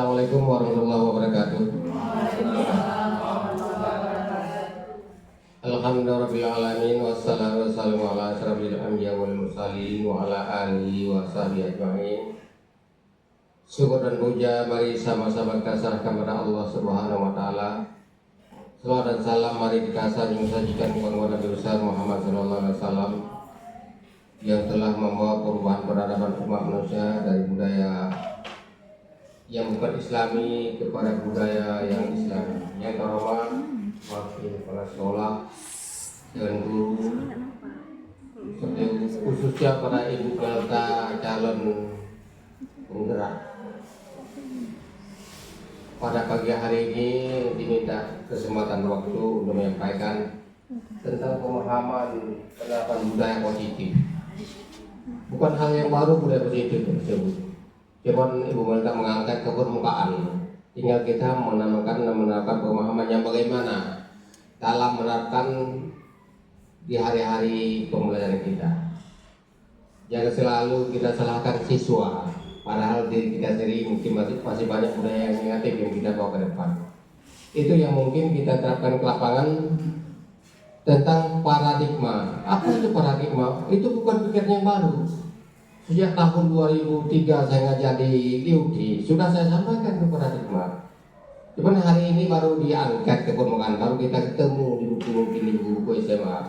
Assalamualaikum warahmatullahi wabarakatuh. Alhamdulillahirrahmanirrahim. Wassalamu ala asyrafil anbiya wal mursalin wa ala alihi wa sahbihi ajma'in. Syukur dan puja mari sama-sama kita serahkan kepada Allah Subhanahu wa taala. Salawat dan salam mari kita sajikan kepada Nabi besar Muhammad sallallahu alaihi wasallam yang telah membawa perubahan peradaban umat manusia dari budaya yang bukan Islami kepada budaya yang Islami. Yang terhormat wakil kepala sekolah dan guru, khususnya pada Ibu Melta calon penggerak. Pada pagi hari ini diminta kesempatan waktu untuk menyampaikan tentang pemahaman penerapan budaya positif. Bukan hal yang baru budaya positif tersebut. Cuman Ibu Melta mengangkat ke permukaan. Tinggal kita menerapkan pemahaman yang bagaimana dalam menerapkan di hari-hari pembelajaran kita. Jangan selalu kita salahkan siswa, padahal diri kita sendiri mungkin masih banyak budaya yang negatif yang kita bawa ke depan. Itu yang mungkin kita terapkan ke lapangan tentang paradigma. Apa itu paradigma? Itu bukan pikiran yang baru. Sejak tahun 2003 saya ngajar di IUD, sudah saya sampaikan ke paradigma. Cuman hari ini baru diangkat ke permukaan, baru kita ketemu di buku-buku SMA.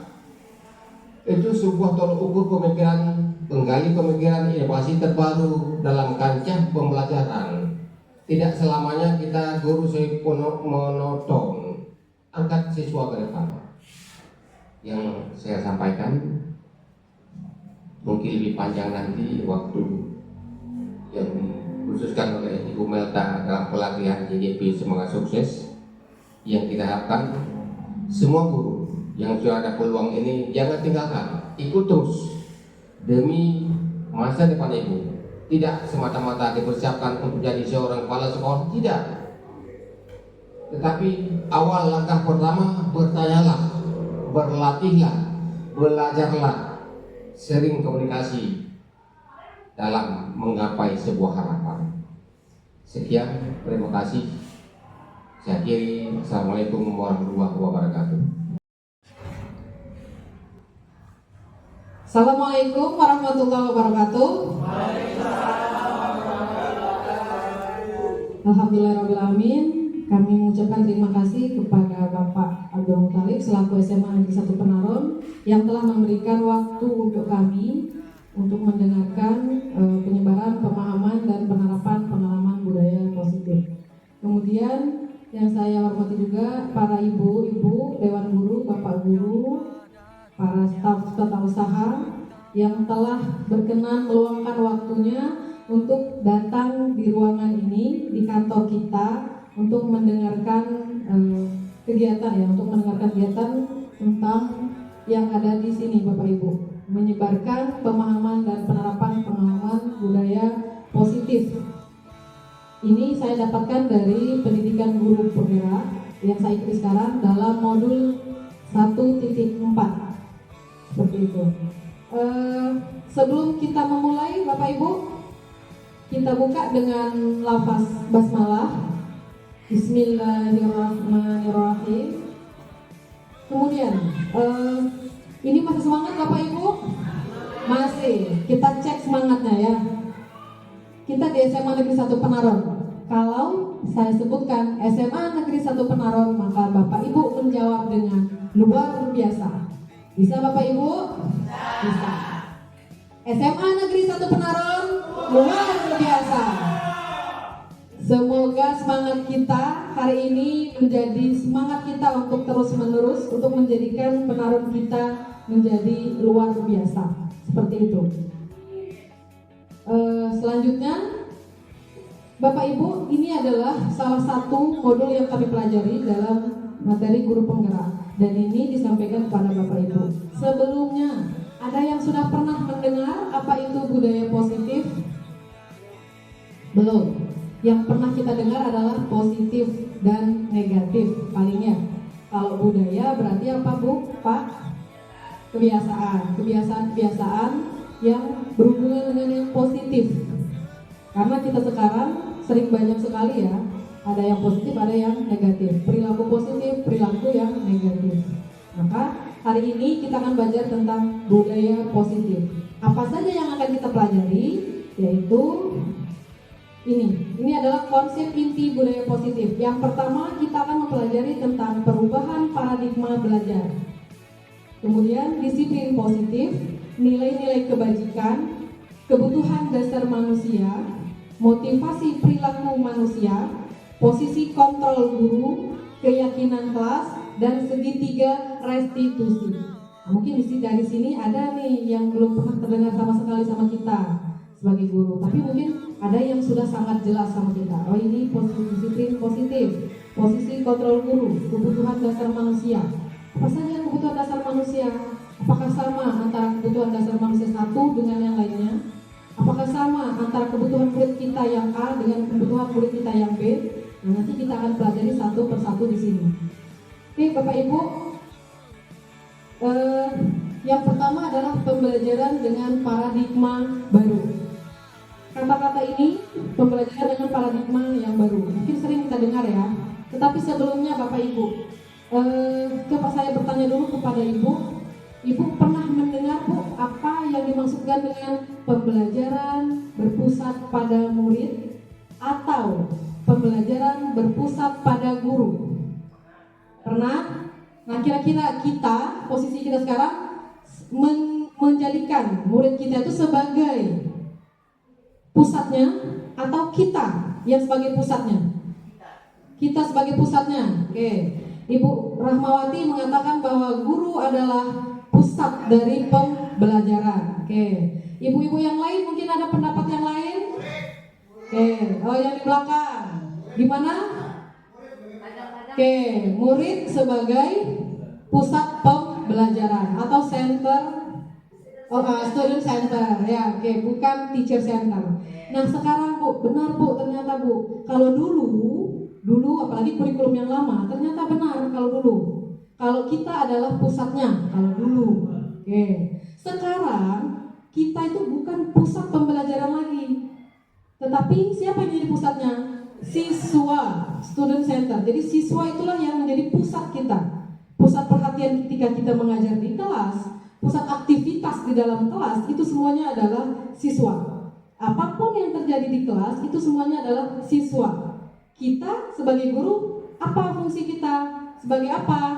Itu sebuah tolok ukur pemikiran, menggali pemikiran inovasi terbaru dalam kancah pembelajaran. Tidak selamanya kita guru monoton, angkat siswa ke depan. Yang saya sampaikan mungkin lebih panjang nanti waktu yang dikhususkan oleh Ibu Melta dalam pelatihan JJP Semangat Sukses. Yang kita harapkan semua guru yang sudah ada peluang ini jangan tinggalkan, ikut terus demi masa depan Ibu. Tidak semata-mata dipersiapkan untuk jadi seorang kepala sekolah, tidak. Tetapi awal langkah pertama bertanyalah, berlatihlah, belajarlah, sering komunikasi dalam menggapai sebuah harapan. Sekian, terima kasih. Saya akhiri. Assalamualaikum warahmatullahi wabarakatuh. Assalamualaikum warahmatullahi wabarakatuh. Alhamdulillahirrahmanirrahim. Kami mengucapkan terima kasih kepada Bapak Abdul Muthalib selaku SMA Negeri 1 Penaron yang telah memberikan waktu untuk kami untuk mendengarkan penyebaran pemahaman dan penerapan pengalaman budaya positif. Kemudian yang saya hormati juga para ibu-ibu, dewan guru, bapak guru, para staf tata usaha yang telah berkenan meluangkan waktunya untuk datang di ruangan ini di kantor kita untuk mendengarkan kegiatan tentang yang ada di sini Bapak Ibu, menyebarkan pemahaman dan penerapan pengalaman budaya positif. Ini saya dapatkan dari pendidikan guru penggerak yang saya ikuti sekarang dalam modul 1.4 seperti itu. Sebelum kita memulai Bapak Ibu, kita buka dengan lafaz basmalah. Bismillahirrahmanirrahim. Kemudian ini masih semangat Bapak Ibu? Masih. Kita cek semangatnya ya. Kita di SMA Negeri 1 Penaron. Kalau saya sebutkan SMA Negeri 1 Penaron, maka Bapak Ibu menjawab dengan luar biasa. Bisa Bapak Ibu? Bisa. SMA Negeri 1 Penaron, luar biasa. Semoga semangat kita hari ini menjadi semangat kita untuk terus-menerus untuk menjadikan Penaron kita menjadi luar biasa. Seperti itu. Selanjutnya, Bapak Ibu, ini adalah salah satu modul yang kami pelajari dalam materi guru penggerak, dan ini disampaikan kepada Bapak Ibu. Sebelumnya, ada yang sudah pernah mendengar apa itu budaya positif? Belum. Yang pernah kita dengar adalah positif dan negatif palingnya. Kalau budaya berarti apa Bu? Pak? Kebiasaan yang berhubungan dengan yang positif. Karena kita sekarang sering banyak sekali ya. Ada yang positif, ada yang negatif. Perilaku positif, perilaku yang negatif. Maka hari ini kita akan belajar tentang budaya positif. Apa saja yang akan kita pelajari? Yaitu ini adalah konsep inti budaya positif. Yang pertama kita akan mempelajari tentang perubahan paradigma belajar. Kemudian disiplin positif, nilai-nilai kebajikan, kebutuhan dasar manusia, motivasi perilaku manusia, posisi kontrol guru, keyakinan kelas, dan segitiga restitusi. Nah, mungkin dari sini ada nih yang belum pernah terdengar sama sekali sama kita sebagai guru, tapi mungkin ada yang sudah sangat jelas sama kita. Oh, ini disiplin positif, posisi kontrol guru, kebutuhan dasar manusia. Apa saja kebutuhan dasar manusia? Apakah sama antara kebutuhan dasar manusia satu dengan yang lainnya? Apakah sama antara kebutuhan murid kita yang A dengan kebutuhan murid kita yang B? Nah, nanti kita akan pelajari satu persatu di sini. Oke, Bapak Ibu, yang pertama adalah pembelajaran dengan paradigma baru. Kata-kata ini, pembelajaran dengan paradigma yang baru, mungkin sering kita dengar ya. Tetapi sebelumnya Bapak Ibu, coba saya bertanya dulu kepada Ibu pernah mendengar Bu apa yang dimaksudkan dengan pembelajaran berpusat pada murid atau pembelajaran berpusat pada guru? Pernah? Nah, kira-kira kita, posisi kita sekarang menjadikan murid kita itu sebagai pusatnya atau kita yang sebagai pusatnya? Kita sebagai pusatnya. Oke. Ibu Rahmawati mengatakan bahwa guru adalah pusat dari pembelajaran. Oke. Ibu-ibu yang lain mungkin ada pendapat yang lain? Oke. Oh, yang di belakang. Gimana? Oke, murid sebagai pusat pembelajaran atau center, student center ya. Oke, bukan teacher center. Nah, sekarang Bu, benar Bu, ternyata Bu, kalau dulu apalagi kurikulum yang lama, ternyata benar kalau kita adalah pusatnya kalau dulu. Oke. Sekarang kita itu bukan pusat pembelajaran lagi. Tetapi siapa yang jadi pusatnya? Siswa, student center. Jadi siswa itulah yang menjadi pusat kita. Pusat perhatian ketika kita mengajar di kelas, pusat aktivitas di dalam kelas, itu semuanya adalah siswa. Apapun yang terjadi di kelas, itu semuanya adalah siswa. Kita sebagai guru, apa fungsi kita? Sebagai apa?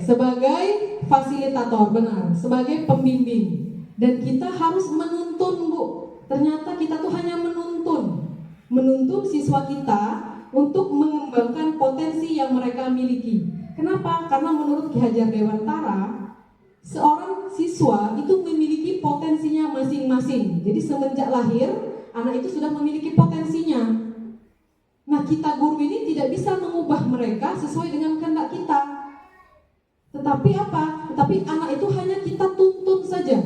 Sebagai fasilitator, benar. Sebagai pembimbing. Dan kita harus menuntun, Bu. Ternyata kita tuh hanya menuntun siswa kita untuk mengembangkan potensi yang mereka miliki. Kenapa? Karena menurut Ki Hajar Dewantara, seorang siswa itu memiliki potensinya masing-masing. Jadi semenjak lahir, anak itu sudah memiliki potensinya. Nah, kita guru ini tidak bisa mengubah mereka sesuai dengan kehendak kita. Tetapi apa? Tetapi anak itu hanya kita tuntun saja.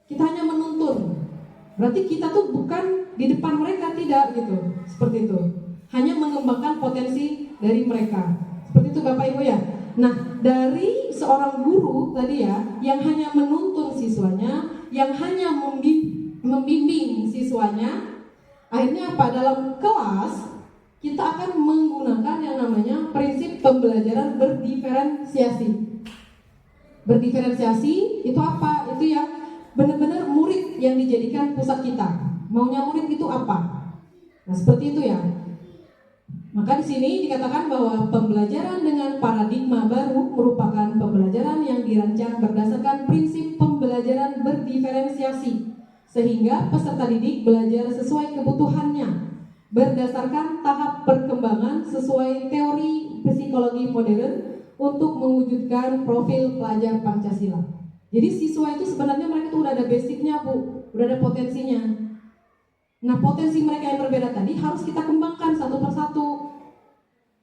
Kita hanya menuntun. Berarti kita tuh bukan di depan mereka, tidak gitu. Seperti itu. Hanya mengembangkan potensi dari mereka. Seperti itu Bapak Ibu ya. Nah, dari seorang guru tadi ya, yang hanya menuntun siswanya, yang hanya membimbing siswanya, akhirnya apa? Dalam kelas kita akan menggunakan yang namanya prinsip pembelajaran berdiferensiasi. Berdiferensiasi itu apa? Itu ya benar-benar murid yang dijadikan pusat kita. Maunya murid itu apa? Nah, seperti itu ya. Maka di sini dikatakan bahwa pembelajaran dengan paradigma baru merupakan pembelajaran yang dirancang berdasarkan prinsip pembelajaran berdiferensiasi, sehingga peserta didik belajar sesuai kebutuhannya, berdasarkan tahap perkembangan sesuai teori psikologi modern untuk mewujudkan profil pelajar Pancasila. Jadi siswa itu sebenarnya mereka tuh udah ada basicnya Bu, udah ada potensinya. Nah, potensi mereka yang berbeda tadi harus kita kembangkan satu persatu.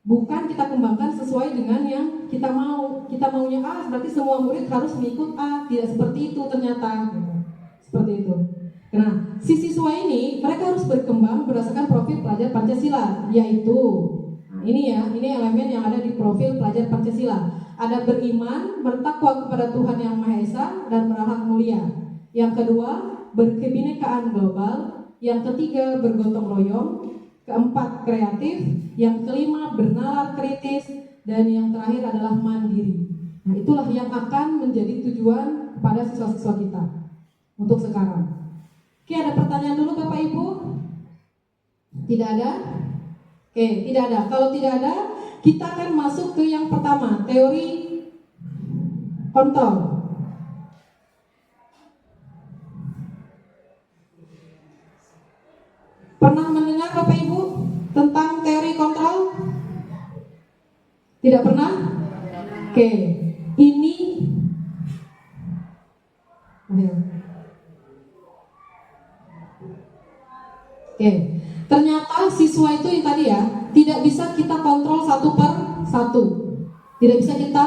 Bukan kita kembangkan sesuai dengan yang kita mau. Kita maunya A, berarti semua murid harus mengikut A. Tidak seperti itu ternyata. Seperti itu. Nah, si siswa ini mereka harus berkembang berdasarkan profil pelajar Pancasila, yaitu ini elemen yang ada di profil pelajar Pancasila. Ada beriman, bertakwa kepada Tuhan Yang Maha Esa dan berakhlak mulia. Yang kedua, berkebinekaan global. yang ketiga bergotong royong, keempat kreatif, yang kelima bernalar kritis, dan yang terakhir adalah mandiri. Nah, itulah yang akan menjadi tujuan pada siswa-siswa kita untuk sekarang. Oke, ada pertanyaan dulu Bapak Ibu? Tidak ada? Oke, tidak ada. Kalau tidak ada, kita akan masuk ke yang pertama, teori kontrol. Pernah mendengar Bapak Ibu tentang teori kontrol? Tidak pernah? Oke, ini Oke, ternyata siswa itu yang tadi ya, tidak bisa kita kontrol satu per satu. Tidak bisa kita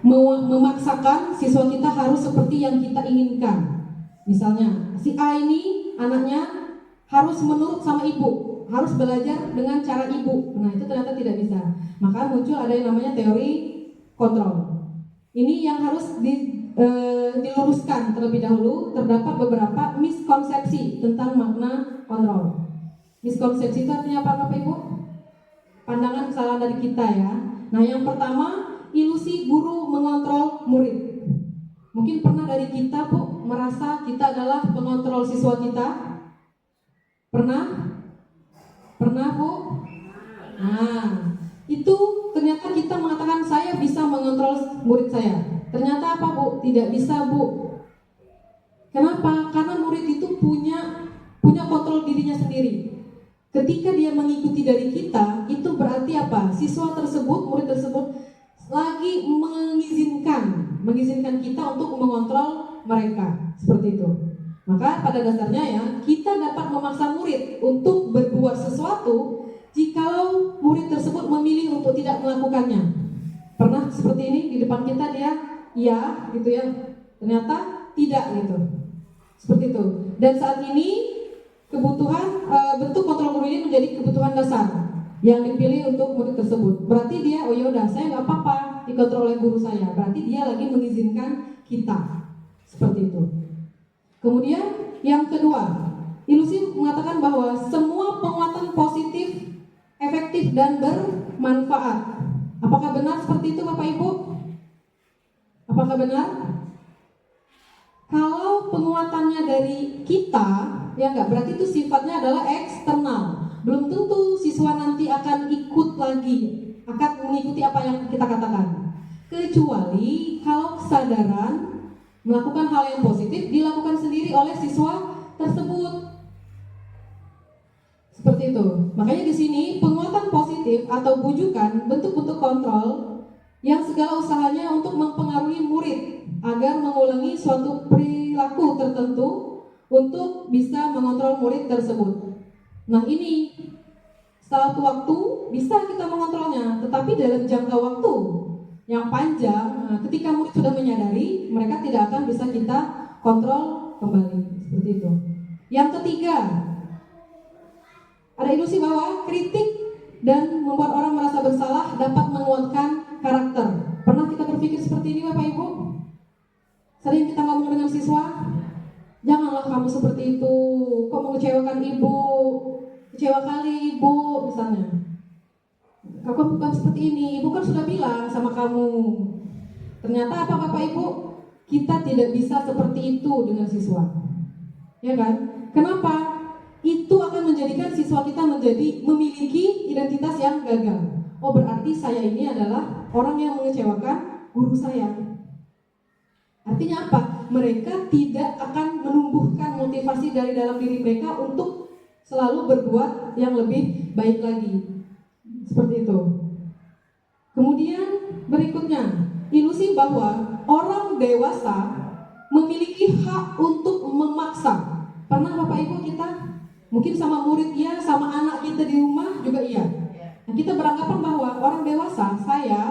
memaksakan siswa kita harus seperti yang kita inginkan. Misalnya, si A ini anaknya harus menurut sama ibu, harus belajar dengan cara ibu. Nah, itu ternyata tidak bisa. Maka muncul ada yang namanya teori kontrol. Ini yang harus diluruskan terlebih dahulu. Terdapat beberapa miskonsepsi tentang makna kontrol. Miskonsepsi itu artinya apa Bapak Ibu? Pandangan kesalahan dari kita ya. Nah, yang pertama, ilusi guru mengontrol murid. Mungkin pernah dari kita Bu merasa kita adalah pengontrol siswa kita? Pernah? Pernah Bu? Nah, itu ternyata kita mengatakan saya bisa mengontrol murid saya. Ternyata apa Bu? Tidak bisa Bu. Kenapa? Karena murid itu punya kontrol dirinya sendiri. Ketika dia mengikuti dari kita, itu berarti apa? Siswa tersebut, murid tersebut lagi mengizinkan kita untuk mengontrol mereka. Seperti itu. Maka pada dasarnya ya, kita dapat memaksa murid untuk berbuat sesuatu jikalau murid tersebut memilih untuk tidak melakukannya. Pernah seperti ini di depan kita dia iya gitu ya, ternyata tidak gitu. Seperti itu. Dan saat ini kebutuhan bentuk kontrol guru ini menjadi kebutuhan dasar yang dipilih untuk murid tersebut. Berarti dia, oh yaudah saya nggak apa-apa dikontrol oleh guru saya. Berarti dia lagi mengizinkan kita. Seperti itu. Kemudian yang kedua, ilusi mengatakan bahwa semua penguatan positif, efektif dan bermanfaat. Apakah benar seperti itu Bapak Ibu? Apakah benar? Kalau penguatannya dari kita, ya enggak, berarti itu sifatnya adalah eksternal. Belum tentu siswa nanti akan ikut lagi, akan mengikuti apa yang kita katakan. Kecuali kalau kesadaran melakukan hal yang positif dilakukan sendiri oleh siswa tersebut. Seperti itu. Makanya di sini penguatan positif atau bujukan bentuk-bentuk kontrol yang segala usahanya untuk mempengaruhi murid agar mengulangi suatu perilaku tertentu untuk bisa mengontrol murid tersebut. Nah, ini suatu waktu bisa kita mengontrolnya, tetapi dalam jangka waktu yang panjang, ketika murid sudah menyadari, mereka tidak akan bisa kita kontrol kembali. Seperti itu. Yang ketiga, ada ilusi bahwa kritik dan membuat orang merasa bersalah dapat menguatkan karakter. Pernah kita berpikir seperti ini Bapak Ibu? Sering kita ngomong dengan siswa, janganlah kamu seperti itu, kok mengecewakan ibu, kecewa kali ibu misalnya. Kamu bukan seperti ini, ibu kan sudah bilang sama kamu. Ternyata apa Bapak Ibu? Kita tidak bisa seperti itu dengan siswa. Ya kan? Kenapa? Itu akan menjadikan siswa kita memiliki identitas yang gagal. Oh, berarti saya ini adalah orang yang mengecewakan guru saya. Artinya apa? Mereka tidak akan menumbuhkan motivasi dari dalam diri mereka untuk selalu berbuat yang lebih baik lagi. Seperti itu. Kemudian berikutnya, ilusi bahwa orang dewasa memiliki hak untuk memaksa. Pernah Bapak Ibu kita mungkin sama murid ya, sama anak kita di rumah juga iya. Nah, kita beranggapan bahwa orang dewasa, saya,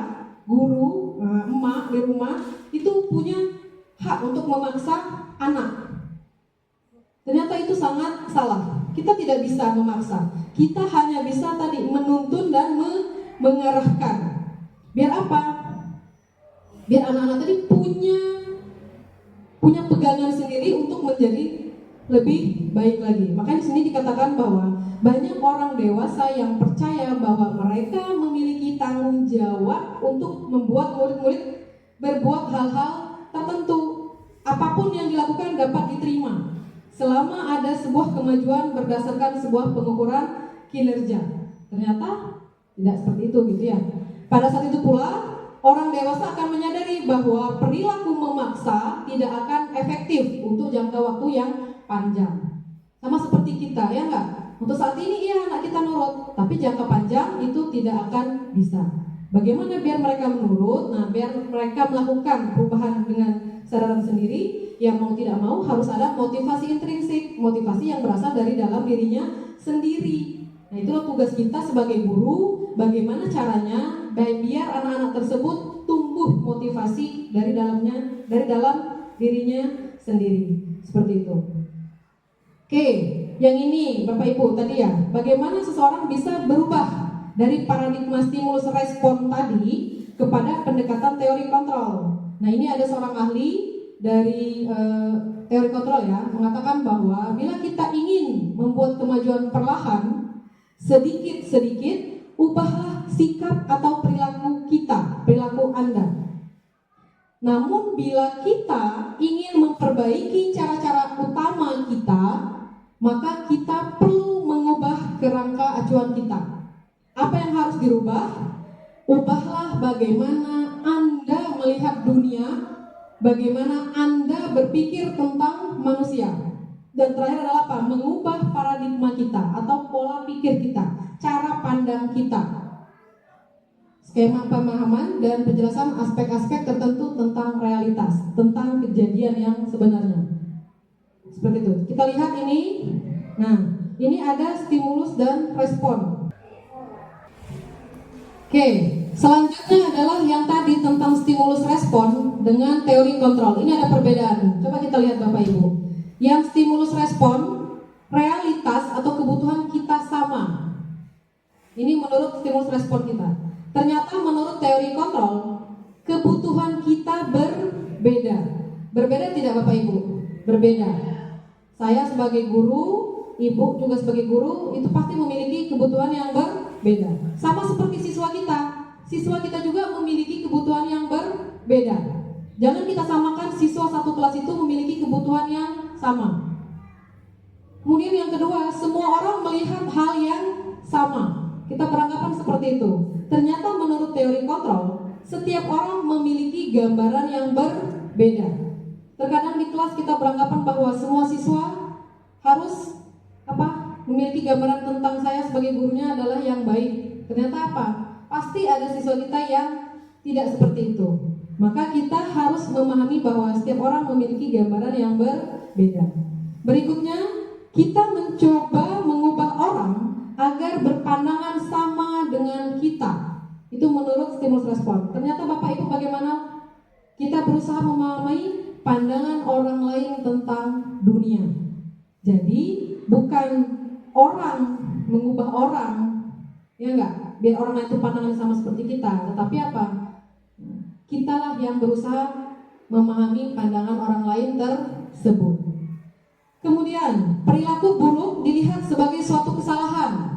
guru, emak di rumah itu punya hak untuk memaksa anak. Ternyata itu sangat salah. Kita tidak bisa memaksa. Kita hanya bisa tadi menuntun dan mengarahkan. Biar apa? Biar anak-anak tadi punya pegangan sendiri untuk menjadi lebih baik lagi. Makanya di sini dikatakan bahwa banyak orang dewasa yang percaya bahwa mereka memiliki tanggung jawab untuk membuat murid-murid berbuat hal-hal tertentu. Apapun yang dilakukan dapat diterima selama ada sebuah kemajuan berdasarkan sebuah pengukuran kinerja. Ternyata tidak seperti itu gitu ya. Pada saat itu pula orang dewasa akan menyadari bahwa perilaku memaksa tidak akan efektif untuk jangka waktu yang panjang. Sama seperti kita, ya enggak? Untuk saat ini iya anak kita nurut, tapi jangka panjang itu tidak akan bisa. Bagaimana biar mereka menurut? Nah, biar mereka melakukan perubahan dengan kesadaran sendiri, yang mau tidak mau harus ada motivasi intrinsik, motivasi yang berasal dari dalam dirinya sendiri. Nah, itulah tugas kita sebagai guru, bagaimana caranya biar anak-anak tersebut tumbuh motivasi dari dalam dirinya sendiri. Seperti itu. Oke, yang ini Bapak Ibu tadi ya, bagaimana seseorang bisa berubah dari paradigma stimulus respon tadi kepada pendekatan teori kontrol. Nah, ini ada seorang ahli dari teori kontrol ya, mengatakan bahwa bila kita ingin membuat kemajuan perlahan, sedikit-sedikit ubahlah sikap atau perilaku kita, perilaku Anda. Namun bila kita ingin memperbaiki cara-cara utama kita, maka kita perlu mengubah kerangka acuan kita. Apa yang harus dirubah? Ubahlah bagaimana Anda melihat dunia, bagaimana Anda berpikir tentang manusia. Dan terakhir adalah apa? Mengubah paradigma kita atau pola pikir kita, cara pandang kita. Skema pemahaman dan penjelasan aspek-aspek tertentu tentang realitas, tentang kejadian yang sebenarnya. Seperti itu. Kita lihat ini. Nah, ini ada stimulus dan respon. Oke, selanjutnya adalah yang tadi tentang stimulus respon dengan teori kontrol. Ini ada perbedaan. Coba kita lihat Bapak Ibu. Yang stimulus respon, realitas atau kebutuhan kita sama. Ini menurut stimulus respon kita. Ternyata menurut teori kontrol, kebutuhan kita berbeda. Berbeda tidak Bapak Ibu? Berbeda. Saya sebagai guru, Ibu juga sebagai guru, itu pasti memiliki kebutuhan yang berbeda. Sama seperti siswa kita. Siswa kita juga memiliki kebutuhan yang berbeda. Jangan kita samakan siswa satu kelas itu memiliki kebutuhan yang sama. Kemudian yang kedua, semua orang melihat hal yang sama. Kita beranggapan seperti itu. Ternyata menurut teori kontrol, setiap orang memiliki gambaran yang berbeda. Terkadang di kelas kita beranggapan bahwa semua siswa harus memiliki gambaran tentang saya sebagai gurunya adalah yang baik. Ternyata apa? Pasti ada siswa kita yang tidak seperti itu. Maka kita harus memahami bahwa setiap orang memiliki gambaran yang berbeda. Berikutnya, kita mencoba mengubah orang agar berpandangan sama dengan kita. Itu menurut stimulus respon. Ternyata Bapak Ibu bagaimana? Kita berusaha memahami pandangan orang lain tentang dunia. Jadi bukan orang mengubah orang, ya enggak? Biar orang lain itu pandangan sama seperti kita. Tetapi apa? Kitalah yang berusaha memahami pandangan orang lain tersebut. Kemudian, perilaku buruk dilihat sebagai suatu kesalahan.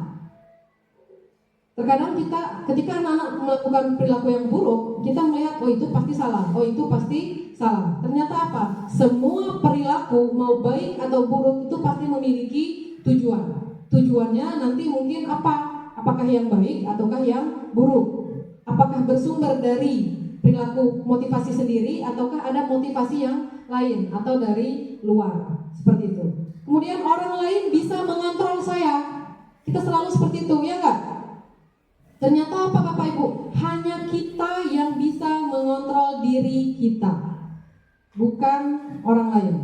Terkadang kita, ketika anak-anak melakukan perilaku yang buruk, kita melihat, oh itu pasti salah, oh itu pasti salah. Ternyata apa? Semua perilaku, mau baik atau buruk, itu pasti memiliki tujuan. Tujuannya nanti mungkin apa? Apakah yang baik ataukah yang buruk? Apakah bersumber dari perilaku motivasi sendiri ataukah ada motivasi yang lain atau dari luar? Seperti itu. Kemudian orang lain bisa mengontrol saya. Kita selalu seperti itu, ya enggak? Ternyata apa Bapak Ibu? Hanya kita yang bisa mengontrol diri kita, bukan orang lain.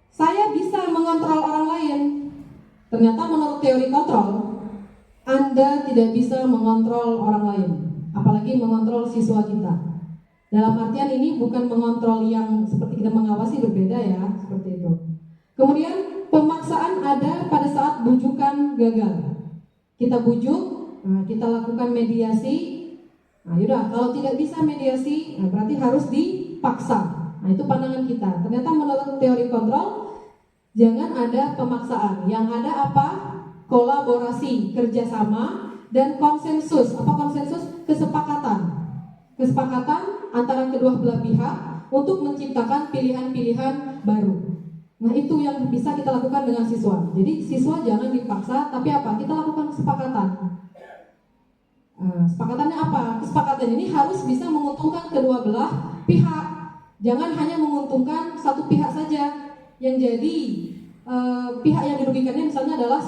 Saya bisa mengontrol orang lain. Ternyata menurut teori kontrol, Anda tidak bisa mengontrol orang lain, apalagi mengontrol siswa kita. Dalam artian ini bukan mengontrol yang seperti kita mengawasi, berbeda ya, seperti itu. Kemudian pemaksaan ada pada saat bujukan gagal. Kita bujuk, kita lakukan mediasi. Nah, yaudah, kalau tidak bisa mediasi, berarti harus dipaksa. Nah, itu pandangan kita. Ternyata menurut teori kontrol, jangan ada pemaksaan. Yang ada apa? Kolaborasi, kerjasama, dan konsensus. Apa konsensus? Kesepakatan. Kesepakatan antara kedua belah pihak untuk menciptakan pilihan-pilihan baru. Nah, itu yang bisa kita lakukan dengan siswa. Jadi siswa jangan dipaksa, tapi apa? Kita lakukan kesepakatan. Kesepakatannya apa? Kesepakatan ini harus bisa menguntungkan kedua belah pihak. Jangan hanya menguntungkan satu pihak saja. Yang jadi pihak yang dirugikannya misalnya adalah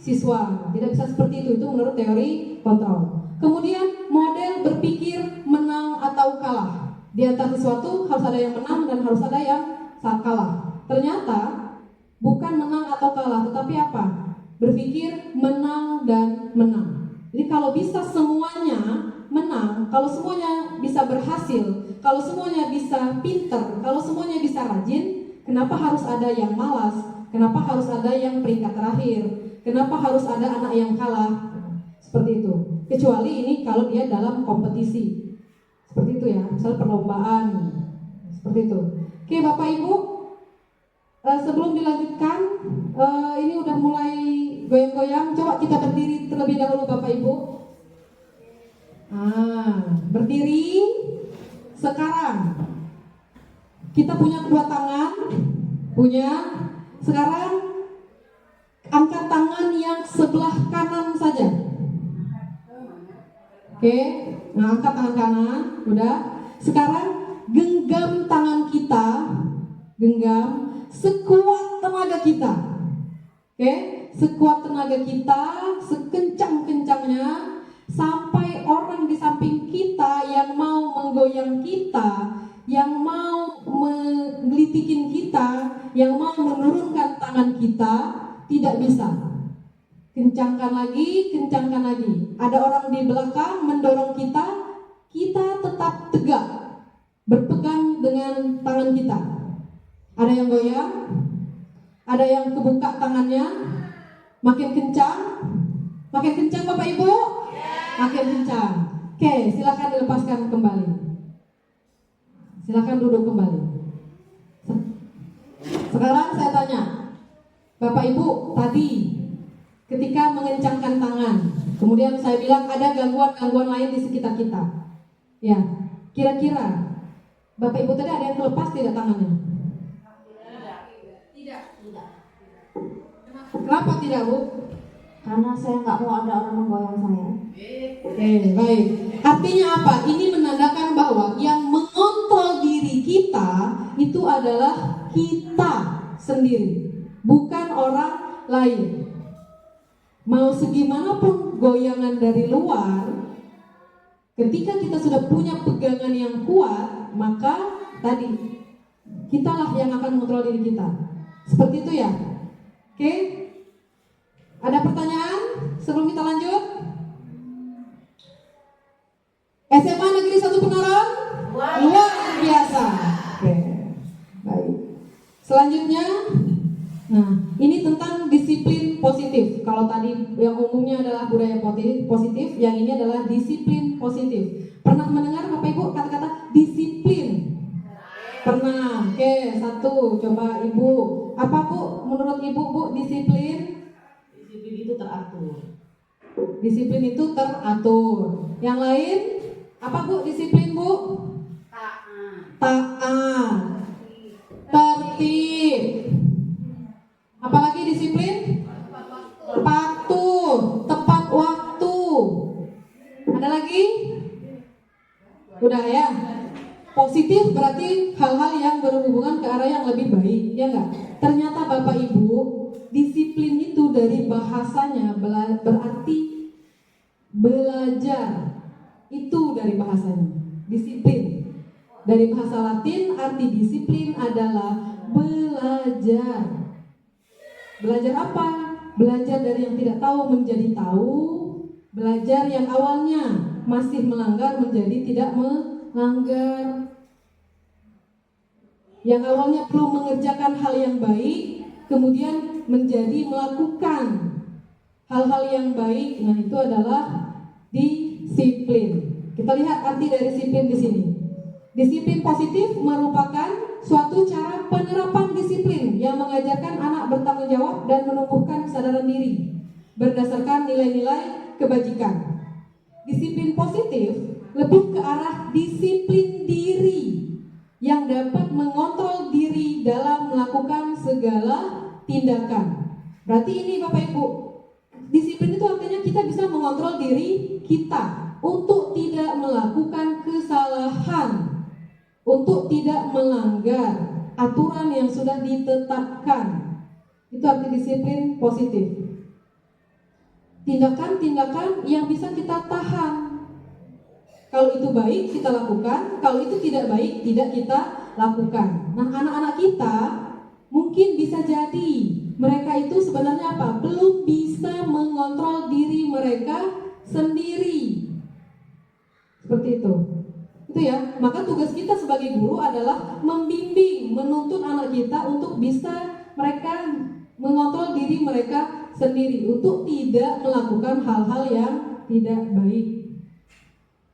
siswa. Tidak bisa seperti itu menurut teori kontrol. Kemudian model berpikir menang atau kalah. Di antara sesuatu harus ada yang menang dan harus ada yang kalah. Ternyata bukan menang atau kalah, tetapi apa? Berpikir menang dan menang. Jadi kalau bisa semuanya menang, kalau semuanya bisa berhasil, kalau semuanya bisa pinter, kalau semuanya bisa rajin, kenapa harus ada yang malas? Kenapa harus ada yang peringkat terakhir? Kenapa harus ada anak yang kalah? Seperti itu. Kecuali ini kalau dia dalam kompetisi. Seperti itu ya, misalnya perlombaan. Seperti itu. Oke Bapak Ibu, sebelum dilanjutkan, ini udah mulai goyang-goyang. Coba kita berdiri terlebih dahulu Bapak Ibu. Berdiri. Sekarang kita punya kedua tangan. Sekarang angkat tangan yang sebelah kanan saja. Oke, nah angkat tangan kanan, udah. Sekarang genggam tangan kita, sekuat tenaga kita. Oke, sekuat tenaga kita, sekencang-kencangnya, sampai orang di samping kita yang mau menggoyang kita, yang mau mengelitikin kita, yang mau menurunkan tangan kita, tidak bisa. Kencangkan lagi. Ada orang di belakang mendorong kita, kita tetap tegak, berpegang dengan tangan kita. Ada yang goyang, ada yang kebuka tangannya, makin kencang Bapak Ibu, makin kencang. Oke, silakan dilepaskan kembali. Silakan duduk kembali. Sekarang saya tanya, Bapak Ibu tadi ketika mengencangkan tangan, kemudian saya bilang ada gangguan-gangguan lain di sekitar kita. Ya, kira-kira Bapak Ibu tadi ada yang terlepas tidak tangannya? Tidak. Kenapa tidak, Bu? Karena saya nggak mau ada orang menggoyang saya. Baik. Artinya apa? Ini menandakan bahwa yang mengontrol diri kita itu adalah kita sendiri, bukan orang lain. Mau segimanapun goyangan dari luar, ketika kita sudah punya pegangan yang kuat, maka tadi kitalah yang akan mengontrol diri kita. Seperti itu ya. Oke? Ada pertanyaan sebelum kita lanjut? SMA Negeri 1 Penaron? Luar biasa. Oke. Baik. Selanjutnya, nah, ini tentang disiplin positif. Kalau tadi yang umumnya adalah budaya positif, yang ini adalah disiplin positif. Pernah mendengar Bapak Ibu kata-kata disiplin? Pernah. Oke, satu. Coba Ibu. Apa Bu? Menurut Ibu, Bu, disiplin? Disiplin itu teratur. Disiplin itu teratur. Yang lain? Apa Bu disiplin, Bu? Taat. Tertib. Apalagi disiplin? Patuh, tepat waktu. Ada lagi? Udah ya. Positif berarti hal-hal yang berhubungan ke arah yang lebih baik, ya enggak? Ternyata Bapak Ibu, disiplin itu dari bahasanya berarti belajar. Itu dari bahasanya. Disiplin. Dari bahasa Latin arti disiplin adalah belajar. Belajar apa? Belajar dari yang tidak tahu menjadi tahu. Belajar yang awalnya masih melanggar menjadi tidak melanggar. Yang awalnya belum mengerjakan hal yang baik, kemudian menjadi melakukan hal-hal yang baik. Nah, itu adalah disiplin. Kita lihat arti dari disiplin di sini. Disiplin positif merupakan suatu cara penerapan disiplin yang mengajarkan anak bertanggung jawab dan menumbuhkan kesadaran diri berdasarkan nilai-nilai kebajikan. Disiplin positif lebih ke arah disiplin diri yang dapat mengontrol diri dalam melakukan segala tindakan. Berarti ini Bapak Ibu, disiplin itu artinya kita bisa mengontrol diri kita untuk tidak melakukan kesalahan, untuk tidak melanggar aturan yang sudah ditetapkan. Itu arti disiplin positif. Tindakan-tindakan yang bisa kita tahan. Kalau itu baik kita lakukan, kalau itu tidak baik tidak kita lakukan. Nah, anak-anak kita mungkin bisa jadi mereka itu sebenarnya apa? Belum bisa mengontrol diri mereka sendiri. Seperti itu. Itu ya. Maka tugas kita sebagai guru adalah membimbing, menuntun anak kita untuk bisa mereka mengontrol diri mereka sendiri untuk tidak melakukan hal-hal yang tidak baik.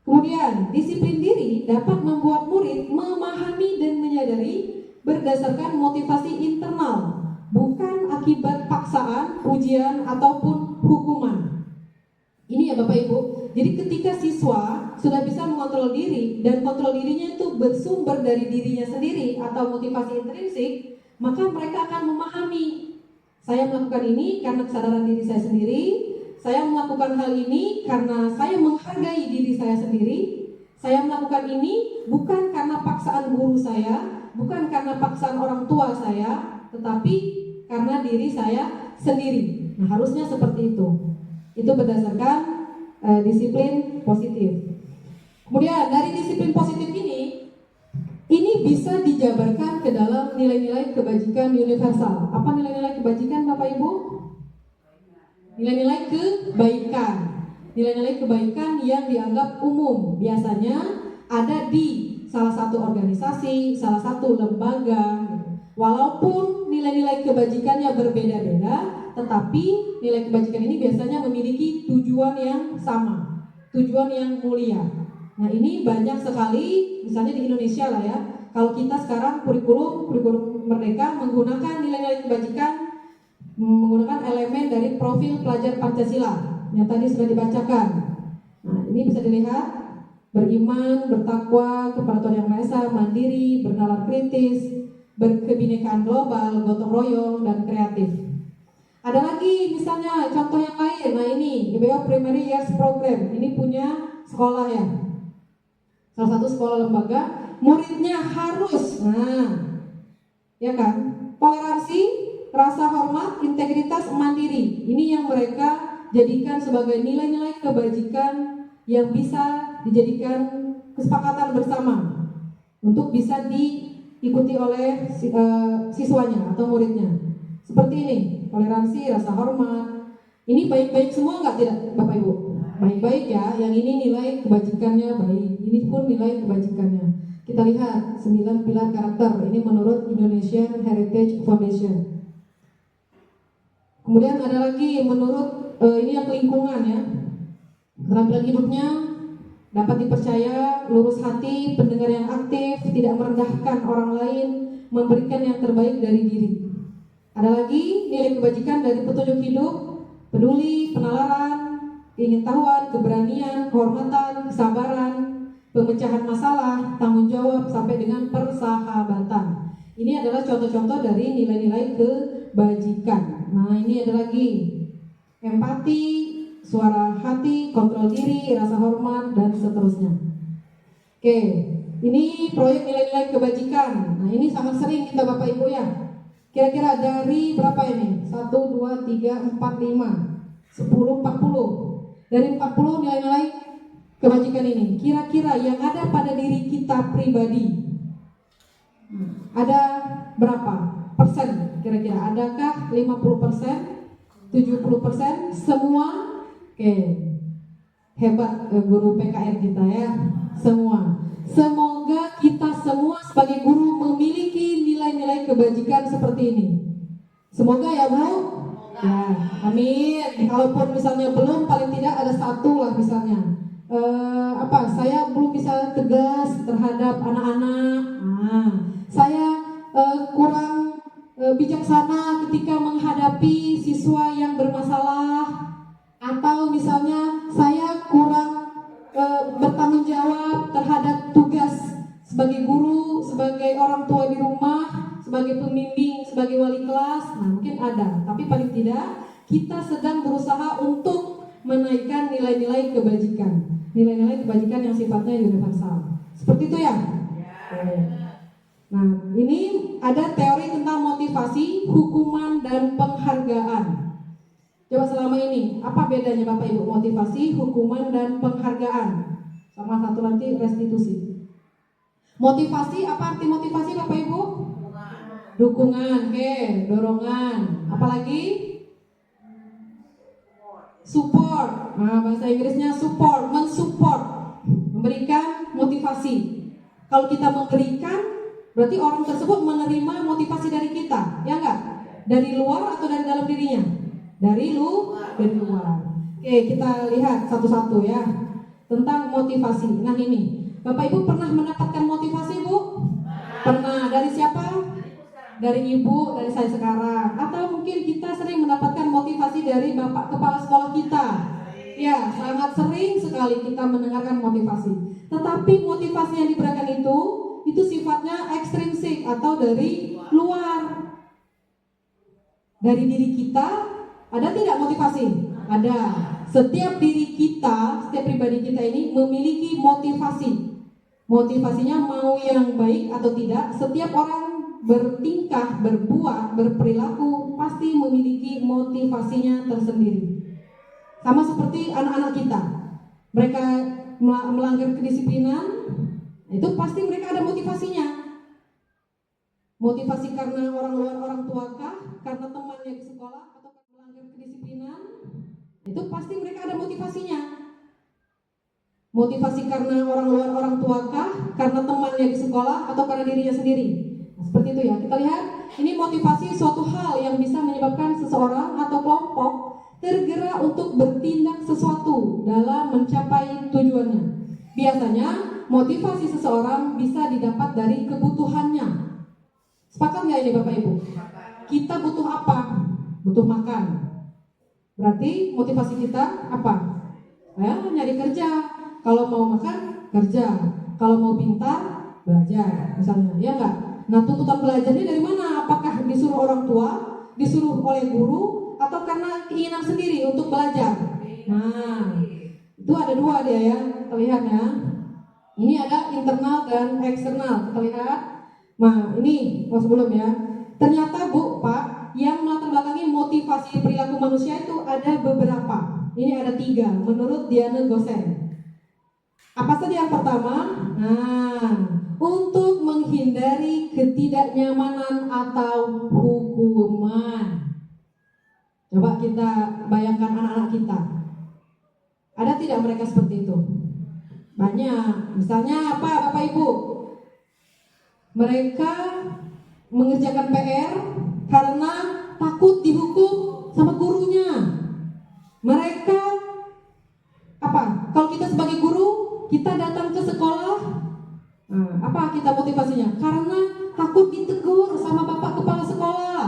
Kemudian, disiplin diri dapat membuat murid memahami dan menyadari berdasarkan motivasi internal, bukan akibat paksaan, ujian, ataupun hukuman. Ini ya Bapak Ibu, jadi ketika siswa sudah bisa mengontrol diri dan kontrol dirinya itu bersumber dari dirinya sendiri atau motivasi intrinsik, maka mereka akan memahami, saya melakukan ini karena kesadaran diri saya sendiri, saya melakukan hal ini karena saya menghargai diri saya sendiri, saya melakukan ini bukan karena paksaan guru saya, bukan karena paksaan orang tua saya, tetapi karena diri saya sendiri. Nah, harusnya seperti itu. Itu berdasarkan disiplin positif. Kemudian dari disiplin positif ini bisa dijabarkan ke dalam nilai-nilai kebajikan universal. Apa nilai-nilai kebajikan Bapak Ibu? Nilai-nilai kebaikan. Nilai-nilai kebaikan yang dianggap umum. Biasanya ada di salah satu organisasi, salah satu lembaga. Walaupun nilai-nilai kebajikannya berbeda-beda, tetapi nilai kebajikan ini biasanya memiliki tujuan yang sama, tujuan yang mulia. Nah, ini banyak sekali, misalnya di Indonesia lah ya. Kalau kita sekarang kurikulum Merdeka menggunakan nilai-nilai kebajikan, menggunakan elemen dari profil pelajar Pancasila yang tadi sudah dibacakan. Nah, ini bisa dilihat: beriman, bertakwa kepada Tuhan Yang Maha Esa, mandiri, bernalar kritis, berkebinekaan global, gotong royong, dan kreatif. Ada lagi misalnya contoh yang lain. Nah, ini IBO Primary Years Program. Ini punya sekolah ya, salah satu sekolah lembaga. Muridnya harus, ya kan, toleransi, rasa hormat, integritas, mandiri. Ini yang mereka jadikan sebagai nilai-nilai kebajikan yang bisa dijadikan kesepakatan bersama untuk bisa diikuti oleh siswanya atau muridnya. Seperti ini, toleransi, rasa hormat. Ini baik-baik semua nggak, tidak Bapak Ibu? Baik-baik ya, yang ini nilai kebajikannya baik. Ini pun nilai kebajikannya. Kita lihat 9 pilar karakter. Ini menurut Indonesian Heritage Foundation. Kemudian ada lagi menurut ini yang lingkungan ya. Keterampilan hidupnya dapat dipercaya, lurus hati, pendengar yang aktif, tidak merendahkan orang lain, memberikan yang terbaik dari diri. Ada lagi nilai kebajikan dari petunjuk hidup, peduli, penalaran, keingintahuan, keberanian, kehormatan, kesabaran, pemecahan masalah, tanggung jawab, sampai dengan persahabatan. Ini adalah contoh-contoh dari nilai-nilai kebajikan. Nah, ini ada lagi empati, suara hati, kontrol diri, rasa hormat, dan seterusnya. Oke, ini proyek nilai-nilai kebajikan. Nah, ini sangat sering kita Bapak Ibu ya. Kira-kira dari berapa ini? 1, 2, 3, 4, 5, 10, 40. Dari 40 nilai-nilai kebajikan ini, kira-kira yang ada pada diri kita pribadi, ada berapa persen kira-kira? Adakah 50%, 70%, semua? Oke, hebat guru PKR kita ya, semua. Semoga kita semua sebagai guru memiliki nilai-nilai kebajikan seperti ini. Semoga ya Bu. Ya, amin. Kalaupun misalnya belum, paling tidak ada satu lah misalnya. Saya belum bisa tegas terhadap anak-anak. Saya orang tua di rumah, sebagai pembimbing, sebagai wali kelas, nah mungkin ada. Tapi paling tidak kita sedang berusaha untuk menaikkan nilai-nilai kebajikan. Nilai-nilai kebajikan yang sifatnya universal. Seperti itu ya? Oke. Nah, ini ada teori tentang motivasi, hukuman, dan penghargaan. Coba selama ini, apa bedanya Bapak Ibu? Motivasi, hukuman, dan penghargaan. Sama satu nanti restitusi. Motivasi, apa arti motivasi Bapak Ibu? Dukungan, oke, dorongan. Apalagi? Support. Nah, bahasa Inggrisnya support, mensupport, memberikan motivasi. Kalau kita memberikan, berarti orang tersebut menerima motivasi dari kita, ya enggak? Dari luar atau dari dalam dirinya? Dari luar. Oke, kita lihat satu-satu ya tentang motivasi. Nah ini, Bapak Ibu pernah mendapatkan motivasi Bu? Pernah. Dari siapa? Dari Ibu, dari saya sekarang. Atau mungkin kita sering mendapatkan motivasi dari Bapak Kepala Sekolah kita. Ya, sangat sering sekali kita mendengarkan motivasi. Tetapi motivasi yang diberikan itu sifatnya ekstrinsik atau dari luar. Dari diri kita, ada tidak motivasi? Ada. Setiap diri kita, setiap pribadi kita ini memiliki motivasi. Motivasinya mau yang baik atau tidak, setiap orang bertingkah, berbuat, berperilaku pasti memiliki motivasinya tersendiri. Sama seperti anak-anak kita, mereka melanggar kedisiplinan, itu pasti mereka ada motivasinya. Motivasi karena orang luar, orang tua kah, karena temannya di sekolah, atau melanggar kedisiplinan, itu pasti mereka ada motivasinya. Motivasi karena orang luar, orang tua kah, karena temannya di sekolah, atau karena dirinya sendiri. Nah, seperti itu ya. Kita lihat, ini motivasi suatu hal yang bisa menyebabkan seseorang atau kelompok tergerak untuk bertindak sesuatu dalam mencapai tujuannya. Biasanya motivasi seseorang bisa didapat dari kebutuhannya. Sepakat nggak ini Bapak Ibu? Kita butuh apa? Butuh makan. Berarti motivasi kita apa? Nyari kerja. Kalau mau makan, kerja. Kalau mau pintar, belajar. Misalnya, ya nggak? Nah, tuntutan belajarnya dari mana? Apakah disuruh orang tua, disuruh oleh guru, atau karena keinginan sendiri untuk belajar? Nah, itu ada dua dia ya, kita lihat ya. Ini ada internal dan eksternal, kita lihat. Nah, ini sebelum ya. Ternyata Bu, Pak, yang melatar belakangi motivasi perilaku manusia itu ada beberapa. Ini ada 3 menurut Diana Gosen. Apa saja yang pertama? Nah, untuk menghindari ketidaknyamanan atau hukuman. Coba kita bayangkan anak-anak kita. Ada tidak mereka seperti itu? Banyak. Misalnya apa Bapak Ibu? Mereka mengerjakan PR karena takut dihukum sama gurunya. Mereka apa? Kalau kita sebagai guru, kita datang ke sekolah, apa kita motivasinya? Karena takut ditegur sama Bapak Kepala Sekolah.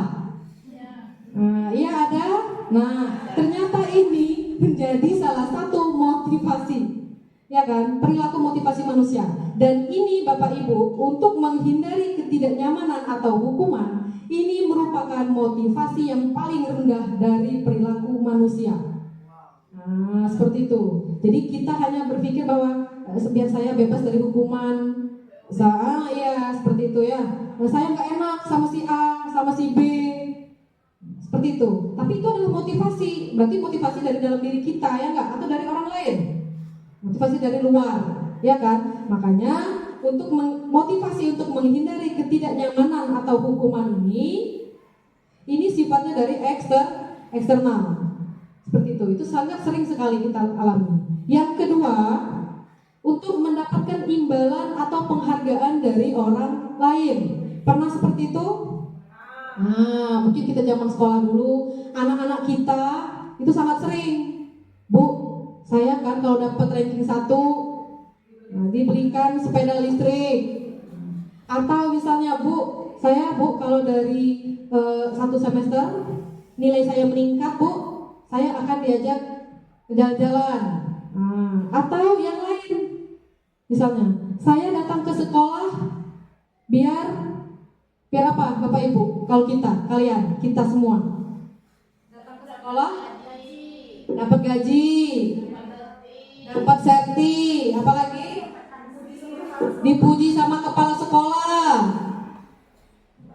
Iya ada. Nah, ternyata ini menjadi salah satu motivasi, ya kan? Perilaku motivasi manusia. Dan ini Bapak Ibu, untuk menghindari ketidaknyamanan atau hukuman, ini merupakan motivasi yang paling rendah dari perilaku manusia. Nah, seperti itu. Jadi kita hanya berpikir bahwa biar saya bebas dari hukuman. Ya seperti itu ya. Saya nggak enak sama si A, sama si B. Seperti itu. Tapi itu adalah motivasi. Berarti motivasi dari dalam diri kita ya enggak? Atau dari orang lain? Motivasi dari luar, ya kan? Makanya untuk motivasi untuk menghindari ketidaknyamanan atau hukuman ini sifatnya dari eksternal. Seperti itu sangat sering sekali kita alami. Yang kedua, untuk mendapatkan imbalan atau penghargaan dari orang lain. Pernah seperti itu? Nah, mungkin kita zaman sekolah dulu, anak-anak kita itu sangat sering. Bu, saya kan kalau dapat ranking 1, dibelikan sepeda listrik. Atau misalnya saya kalau dari 1 semester nilai saya meningkat Bu, saya akan diajak jalan-jalan. Atau yang lain, misalnya saya datang ke sekolah biar Bapak Ibu? Kalau kita semua datang ke sekolah, dapat gaji, dapat serti, apalagi dipuji sama kepala sekolah,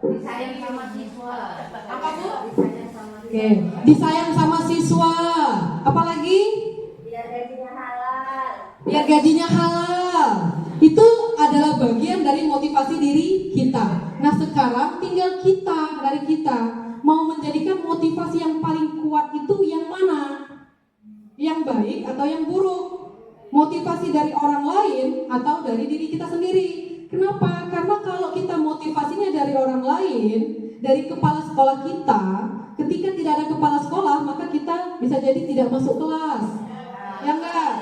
Disayang sama siswa. apa Bu? Disayang sama siswa. Oke, disayang sama siswa, apalagi Biar gajinya halal. biar gajinya halal. Itu adalah bagian dari motivasi diri kita. Nah sekarang tinggal dari kita mau menjadikan motivasi yang paling kuat itu yang mana? Yang baik atau yang buruk? Motivasi dari orang lain atau dari diri kita sendiri? Kenapa? Karena kalau kita motivasinya dari orang lain, dari kepala sekolah kita, ketika tidak ada kepala sekolah maka kita bisa jadi tidak masuk kelas. Ya enggak?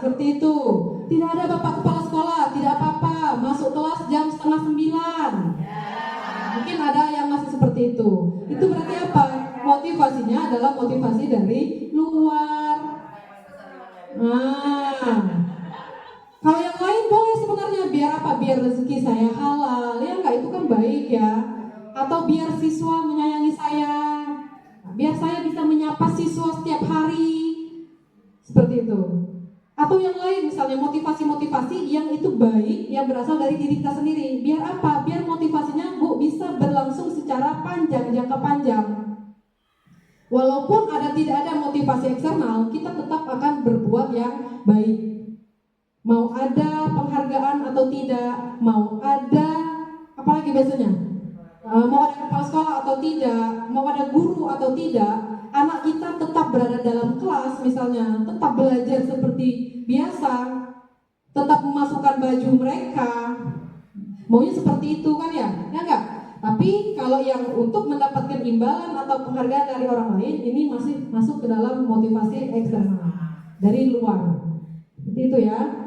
Seperti itu. Tidak ada bapak kepala sekolah, tidak apa-apa, masuk kelas jam 8:30. Mungkin ada yang masih seperti itu. Itu berarti apa? Motivasinya adalah motivasi dari luar. Kalau yang lain boleh sebenarnya, biar apa? Biar rezeki saya halal, ya enggak, itu kan baik ya. Atau biar siswa menyayangi saya, biar saya bisa menyapa siswa setiap hari, seperti itu. Atau yang lain, misalnya motivasi-motivasi yang itu baik, yang berasal dari diri kita sendiri. Biar apa? Biar motivasinya Bu bisa berlangsung secara panjang, jangka panjang. Walaupun tidak ada motivasi eksternal, kita tetap akan berbuat yang baik. Mau ada penghargaan atau tidak, mau ada apalagi biasanya, mau ada kepala sekolah atau tidak, mau ada guru atau tidak, anak kita tetap berada dalam kelas misalnya, tetap belajar seperti biasa, tetap memasukkan baju mereka, maunya seperti itu kan ya enggak? Tapi kalau yang untuk mendapatkan imbalan atau penghargaan dari orang lain, ini masih masuk ke dalam motivasi eksternal dari luar, seperti itu ya.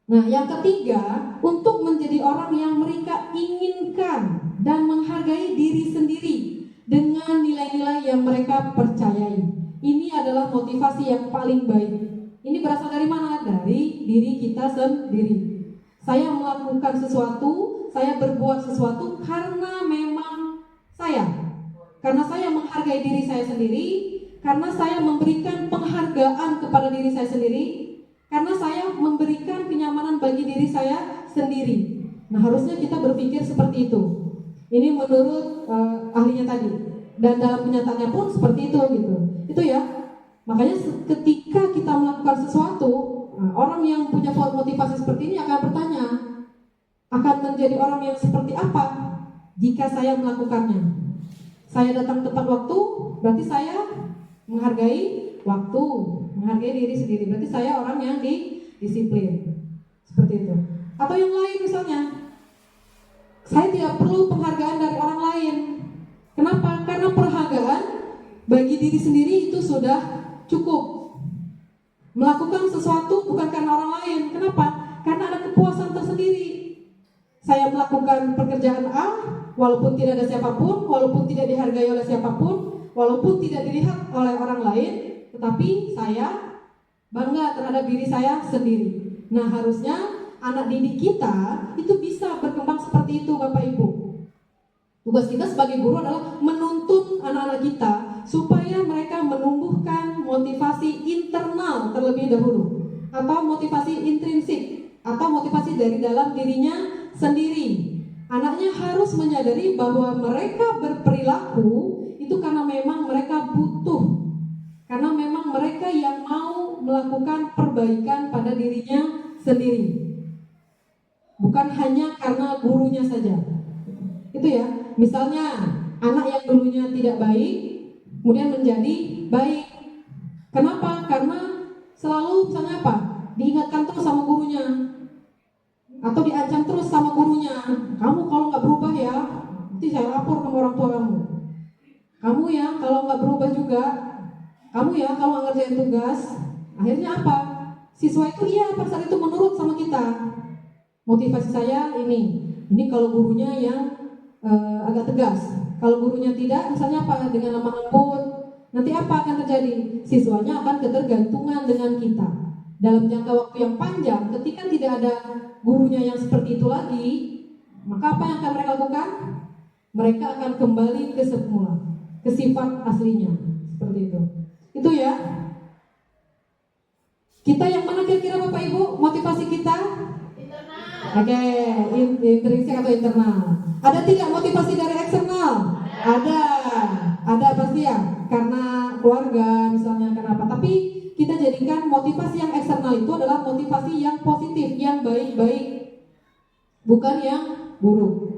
Nah, yang ketiga, untuk menjadi orang yang mereka inginkan dan menghargai diri sendiri dengan nilai-nilai yang mereka percayai. Ini adalah motivasi yang paling baik. Ini berasal dari mana? Dari diri kita sendiri. Saya melakukan sesuatu, saya berbuat sesuatu karena memang karena saya menghargai diri saya sendiri, karena saya memberikan penghargaan kepada diri saya sendiri, karena saya memberikan kenyamanan bagi diri saya sendiri. Nah, harusnya kita berpikir seperti itu. Ini menurut ahlinya tadi. Dan dalam kenyataannya pun seperti itu gitu. Itu ya. Makanya ketika kita melakukan sesuatu, orang yang punya motivasi seperti ini akan bertanya, akan menjadi orang yang seperti apa jika saya melakukannya? Saya datang tepat waktu, berarti saya menghargai waktu, menghargai diri sendiri. Berarti saya orang yang disiplin. Seperti itu. Atau yang lain misalnya, saya tidak perlu penghargaan dari orang lain. Kenapa? Karena penghargaan bagi diri sendiri itu sudah cukup. Melakukan sesuatu bukan karena orang lain. Kenapa? Karena ada kepuasan tersendiri. Saya melakukan pekerjaan A, walaupun tidak ada siapapun, walaupun tidak dihargai oleh siapapun, walaupun tidak dilihat oleh orang lain, tetapi saya bangga terhadap diri saya sendiri. Nah, harusnya anak didik kita itu bisa berkembang seperti itu, Bapak Ibu. Tugas kita sebagai guru adalah menuntun anak-anak kita supaya mereka menumbuhkan motivasi internal terlebih dahulu, atau motivasi intrinsik, atau motivasi dari dalam dirinya sendiri. Anaknya harus menyadari bahwa mereka berperilaku itu karena memang mereka butuh, karena memang mereka yang mau melakukan perbaikan pada dirinya sendiri, bukan hanya karena gurunya saja. Itu ya. Misalnya anak yang dulunya tidak baik kemudian menjadi baik. Kenapa? Karena selalu misalnya apa? Diingatkan terus sama gurunya, atau diancam terus sama gurunya. Kamu kalau nggak berubah ya, nanti saya lapor ke orang tua kamu. Kamu ya kalau nggak berubah juga, kamu ya kalau nggak ngerjain tugas. Akhirnya apa? Siswa itu pada saat itu menurut sama kita. Motivasi saya ini kalau gurunya yang agak tegas. Kalau gurunya tidak, misalnya apa? Dengan lemah lembut, nanti apa akan terjadi? Siswanya akan ketergantungan dengan kita. Dalam jangka waktu yang panjang, ketika tidak ada gurunya yang seperti itu lagi, maka apa yang akan mereka lakukan? Mereka akan kembali ke semula, ke sifat aslinya, seperti itu. Itu ya. Kita yang mana kira-kira Bapak Ibu motivasi kita? Oke, intrinsik atau internal. Ada tidak motivasi dari eksternal? Ada pasti ya. Karena keluarga misalnya, kenapa? Tapi kita jadikan motivasi yang eksternal itu adalah motivasi yang positif, yang baik-baik, bukan yang buruk.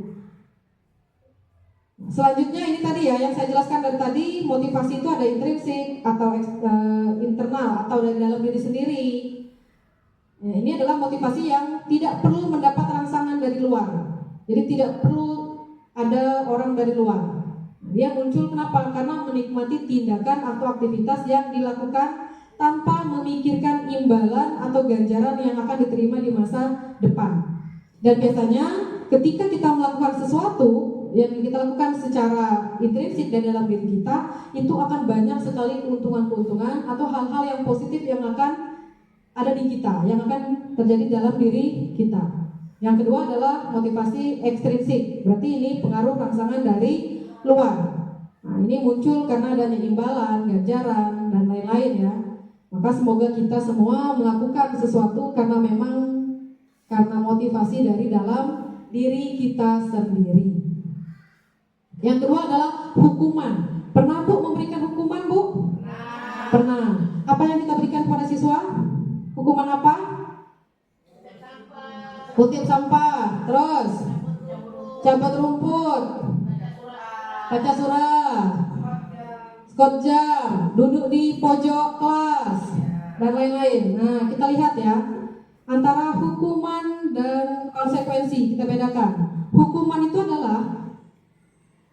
Selanjutnya ini tadi ya yang saya jelaskan dari tadi, motivasi itu ada intrinsik atau internal atau dari dalam diri sendiri. Nah, ini adalah motivasi yang tidak perlu mendapat rangsangan dari luar. Jadi tidak perlu ada orang dari luar. Dia muncul kenapa? Karena menikmati tindakan atau aktivitas yang dilakukan tanpa memikirkan imbalan atau ganjaran yang akan diterima di masa depan. Dan biasanya ketika kita melakukan sesuatu yang kita lakukan secara intrinsik dan dalam diri kita, itu akan banyak sekali keuntungan-keuntungan atau hal-hal yang positif yang akan ada di kita, yang akan terjadi dalam diri kita. Yang kedua adalah motivasi ekstrinsik, berarti ini pengaruh rangsangan dari luar. Nah, ini muncul karena adanya imbalan, ganjaran, dan lain-lain ya. Maka semoga kita semua melakukan sesuatu karena motivasi dari dalam diri kita sendiri. Yang kedua adalah hukuman. Pernah Bu memberikan hukuman Bu? Pernah. Apa yang kita berikan kepada siswa? Hukuman apa? Kutip sampah. Terus cabut rumput, baca surah, skot jam, duduk di pojok kelas, dan lain-lain. Nah, kita lihat ya, antara hukuman dan konsekuensi kita bedakan. Hukuman itu adalah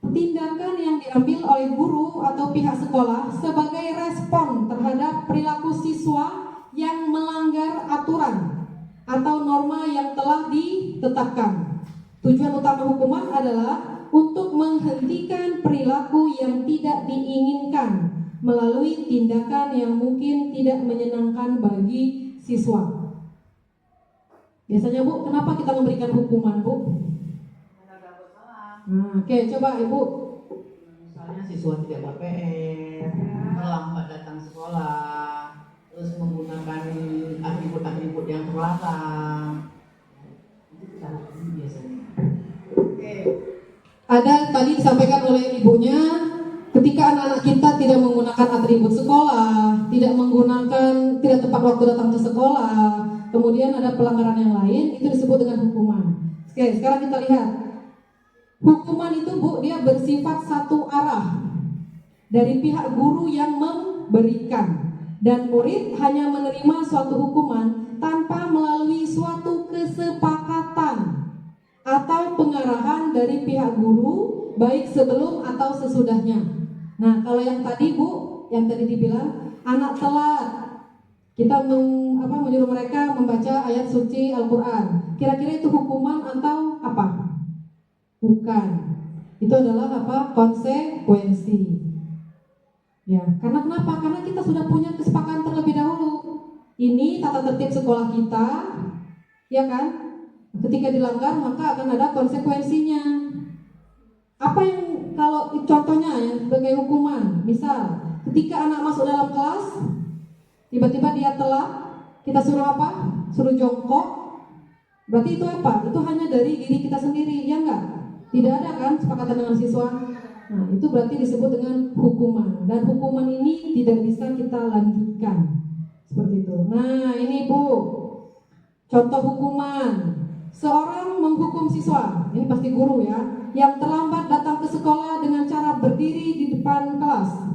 tindakan yang diambil oleh guru atau pihak sekolah sebagai respon terhadap perilaku siswa yang melanggar aturan atau norma yang telah ditetapkan. Tujuan utama hukuman adalah untuk menghentikan perilaku yang tidak diinginkan melalui tindakan yang mungkin tidak menyenangkan bagi siswa. Biasanya Bu, kenapa kita memberikan hukuman Bu? Nah, oke, coba Ibu. Misalnya siswa tidak ber-PR, terlambat datang sekolah, terus menggunakan atribut-atribut yang terlarang. Itu cara biasanya. Oke. Ada tadi disampaikan oleh ibunya, ketika anak-anak kita tidak menggunakan atribut sekolah, tidak tepat waktu datang ke sekolah, kemudian ada pelanggaran yang lain, itu disebut dengan hukuman. Oke, sekarang kita lihat. Hukuman itu Bu, dia bersifat satu arah dari pihak guru yang memberikan, dan murid hanya menerima suatu hukuman tanpa melalui suatu kesepakatan atau pengarahan dari pihak guru, baik sebelum atau sesudahnya. Nah, kalau yang tadi Bu, yang tadi dibilang anak telat, kita menyuruh mereka membaca ayat suci Al-Quran. Kira-kira itu hukuman atau apa? Bukan. Itu adalah apa? Konsekuensi. Ya, karena kenapa? Karena kita sudah punya kesepakatan terlebih dahulu. Ini tata tertib sekolah kita, ya kan? Ketika dilanggar maka akan ada konsekuensinya. Apa yang kalau contohnya yang sebagai hukuman, misal ketika anak masuk dalam kelas, tiba-tiba dia telat, kita suruh apa? Suruh jongkok. Berarti itu apa? Itu hanya dari diri kita sendiri, ya enggak? Tidak ada kan kesepakatan dengan siswa. Nah, itu berarti disebut dengan hukuman. Dan hukuman ini tidak bisa kita lanjutkan. Seperti itu. Nah, ini Bu, contoh hukuman. Seorang menghukum siswa, ini pasti guru ya, yang terlambat datang ke sekolah dengan cara berdiri di depan kelas.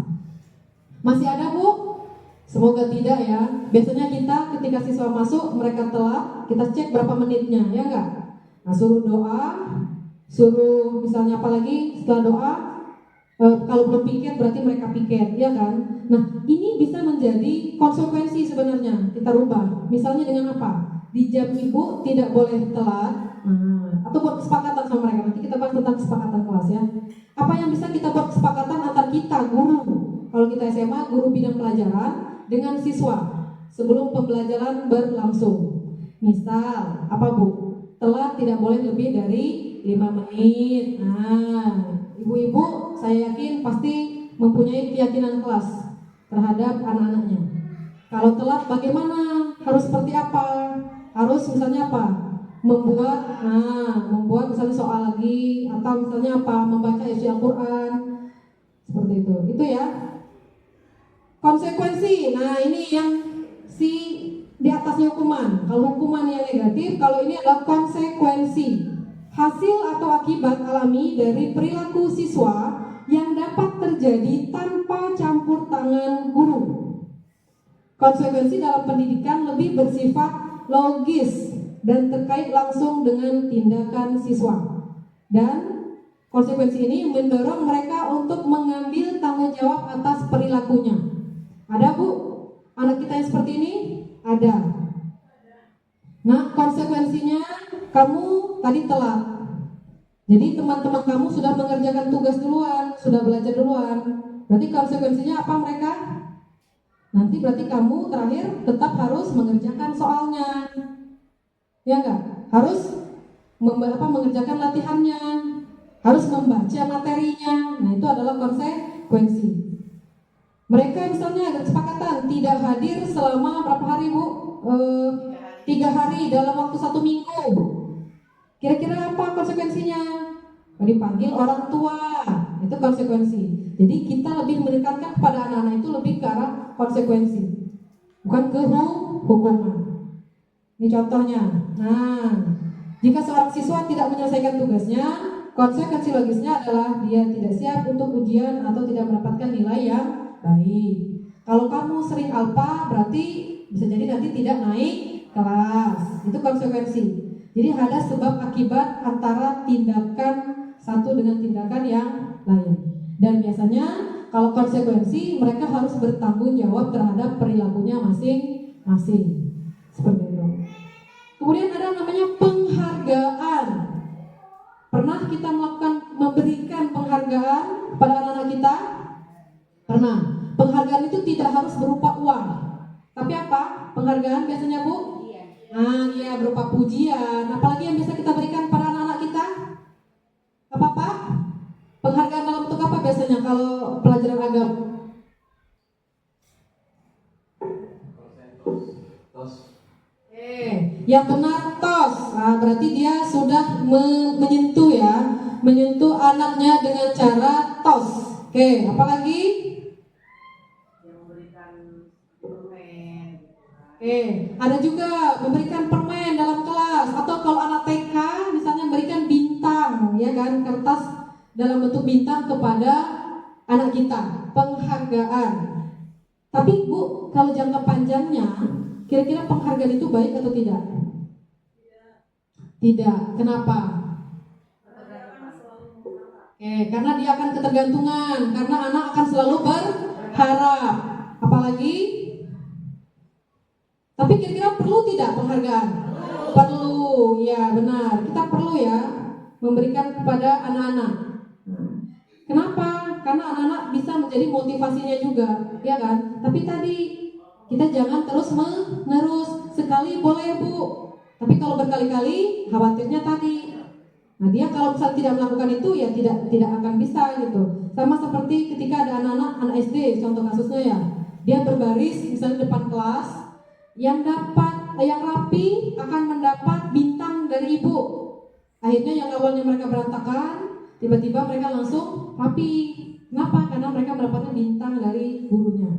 Masih ada Bu? Semoga tidak ya. Biasanya kita ketika siswa masuk, mereka telat, kita cek berapa menitnya, ya enggak? Nah, suruh doa, suruh misalnya apalagi setelah doa, kalau belum piket berarti mereka piket, ya kan? Nah, ini bisa menjadi konsekuensi sebenarnya, kita rubah. Misalnya dengan apa? Di jam Ibu tidak boleh telat, atau buat kesepakatan sama mereka. Nanti kita bahas tentang kesepakatan kelas ya. Apa yang bisa kita buat kesepakatan antar kita, guru. Kalau kita SMA, guru bidang pelajaran dengan siswa sebelum pembelajaran berlangsung. Misal, apa Bu? Telat tidak boleh lebih dari 5 menit. Nah, ibu-ibu saya yakin pasti mempunyai keyakinan kelas terhadap anak-anaknya. Kalau telat bagaimana? Harus seperti apa? Harus misalnya apa? Membuat misalnya soal lagi, atau misalnya apa? Membaca isi Al-Quran. Seperti itu. Itu ya. Konsekuensi. Nah, ini yang di atasnya hukuman. Kalau hukuman yang negatif, kalau ini adalah konsekuensi. Hasil atau akibat alami dari perilaku siswa yang dapat terjadi tanpa campur tangan guru. Konsekuensi dalam pendidikan lebih bersifat logis dan terkait langsung dengan tindakan siswa. Dan konsekuensi ini mendorong mereka untuk mengambil tanggung jawab atas perilakunya. Ada Bu? Anak kita yang seperti ini? Ada. Nah, konsekuensinya kamu tadi telat. Jadi teman-teman kamu sudah mengerjakan tugas duluan, sudah belajar duluan. Berarti konsekuensinya apa mereka? Nanti berarti kamu terakhir tetap harus mengerjakan soalnya. Ya enggak? Harus mengerjakan latihannya. Harus membaca materinya. Nah, itu adalah konsekuensi. Mereka misalnya ada kesepakatan tidak hadir selama berapa hari Bu? 3 hari dalam waktu 1 minggu. Kira-kira apa konsekuensinya? Dipanggil orang tua. Itu konsekuensi. Jadi kita lebih menekankan kepada anak-anak itu lebih ke arah konsekuensi, bukan ke hukuman. Ini contohnya. Nah, jika seorang siswa tidak menyelesaikan tugasnya, konsekuensi logisnya adalah dia tidak siap untuk ujian atau tidak mendapatkan nilai yang baik. Kalau kamu sering alpa, berarti bisa jadi nanti tidak naik kelas. Itu konsekuensi. Jadi ada sebab akibat antara tindakan satu dengan tindakan yang lain. Dan biasanya kalau konsekuensi mereka harus bertanggung jawab terhadap perilakunya masing-masing. Seperti itu. Kemudian ada namanya penghargaan. Pernah kita memberikan penghargaan pada anak-anak kita? Pernah. Penghargaan itu tidak harus berupa uang. Tapi apa? Penghargaan biasanya Bu? Iya, berupa pujian. Apalagi yang bisa kita berikan pada anak-anak kita? Apa Pak? Penghargaan dalam bentuk apa biasanya kalau pelajaran agama? Yang benar tos. Berarti dia sudah menyentuh ya, menyentuh anaknya dengan cara tos. Apalagi? Ada juga memberikan permen dalam kelas, atau kalau anak TK misalnya memberikan bintang, ya kan, kertas dalam bentuk bintang kepada anak kita, penghargaan. Tapi Bu, kalau jangka panjangnya, kira-kira penghargaan itu baik atau tidak? Tidak. Kenapa? Karena dia akan ketergantungan, karena anak akan selalu berharap. Apalagi? Tapi kira-kira perlu tidak penghargaan? Perlu, ya benar. Kita perlu ya memberikan kepada anak-anak. Kenapa? Karena anak-anak bisa menjadi motivasinya juga, ya kan? Tapi tadi kita jangan terus-menerus. Sekali boleh Bu, tapi kalau berkali-kali khawatirnya tadi. Nah dia kalau misalnya tidak melakukan itu ya tidak akan bisa gitu. Sama seperti ketika ada anak SD, contoh kasusnya ya, dia berbaris misalnya depan kelas. Yang rapi akan mendapat bintang dari ibu. Akhirnya yang awalnya mereka berantakan, tiba-tiba mereka langsung rapi. Kenapa? Karena mereka mendapatkan bintang dari gurunya.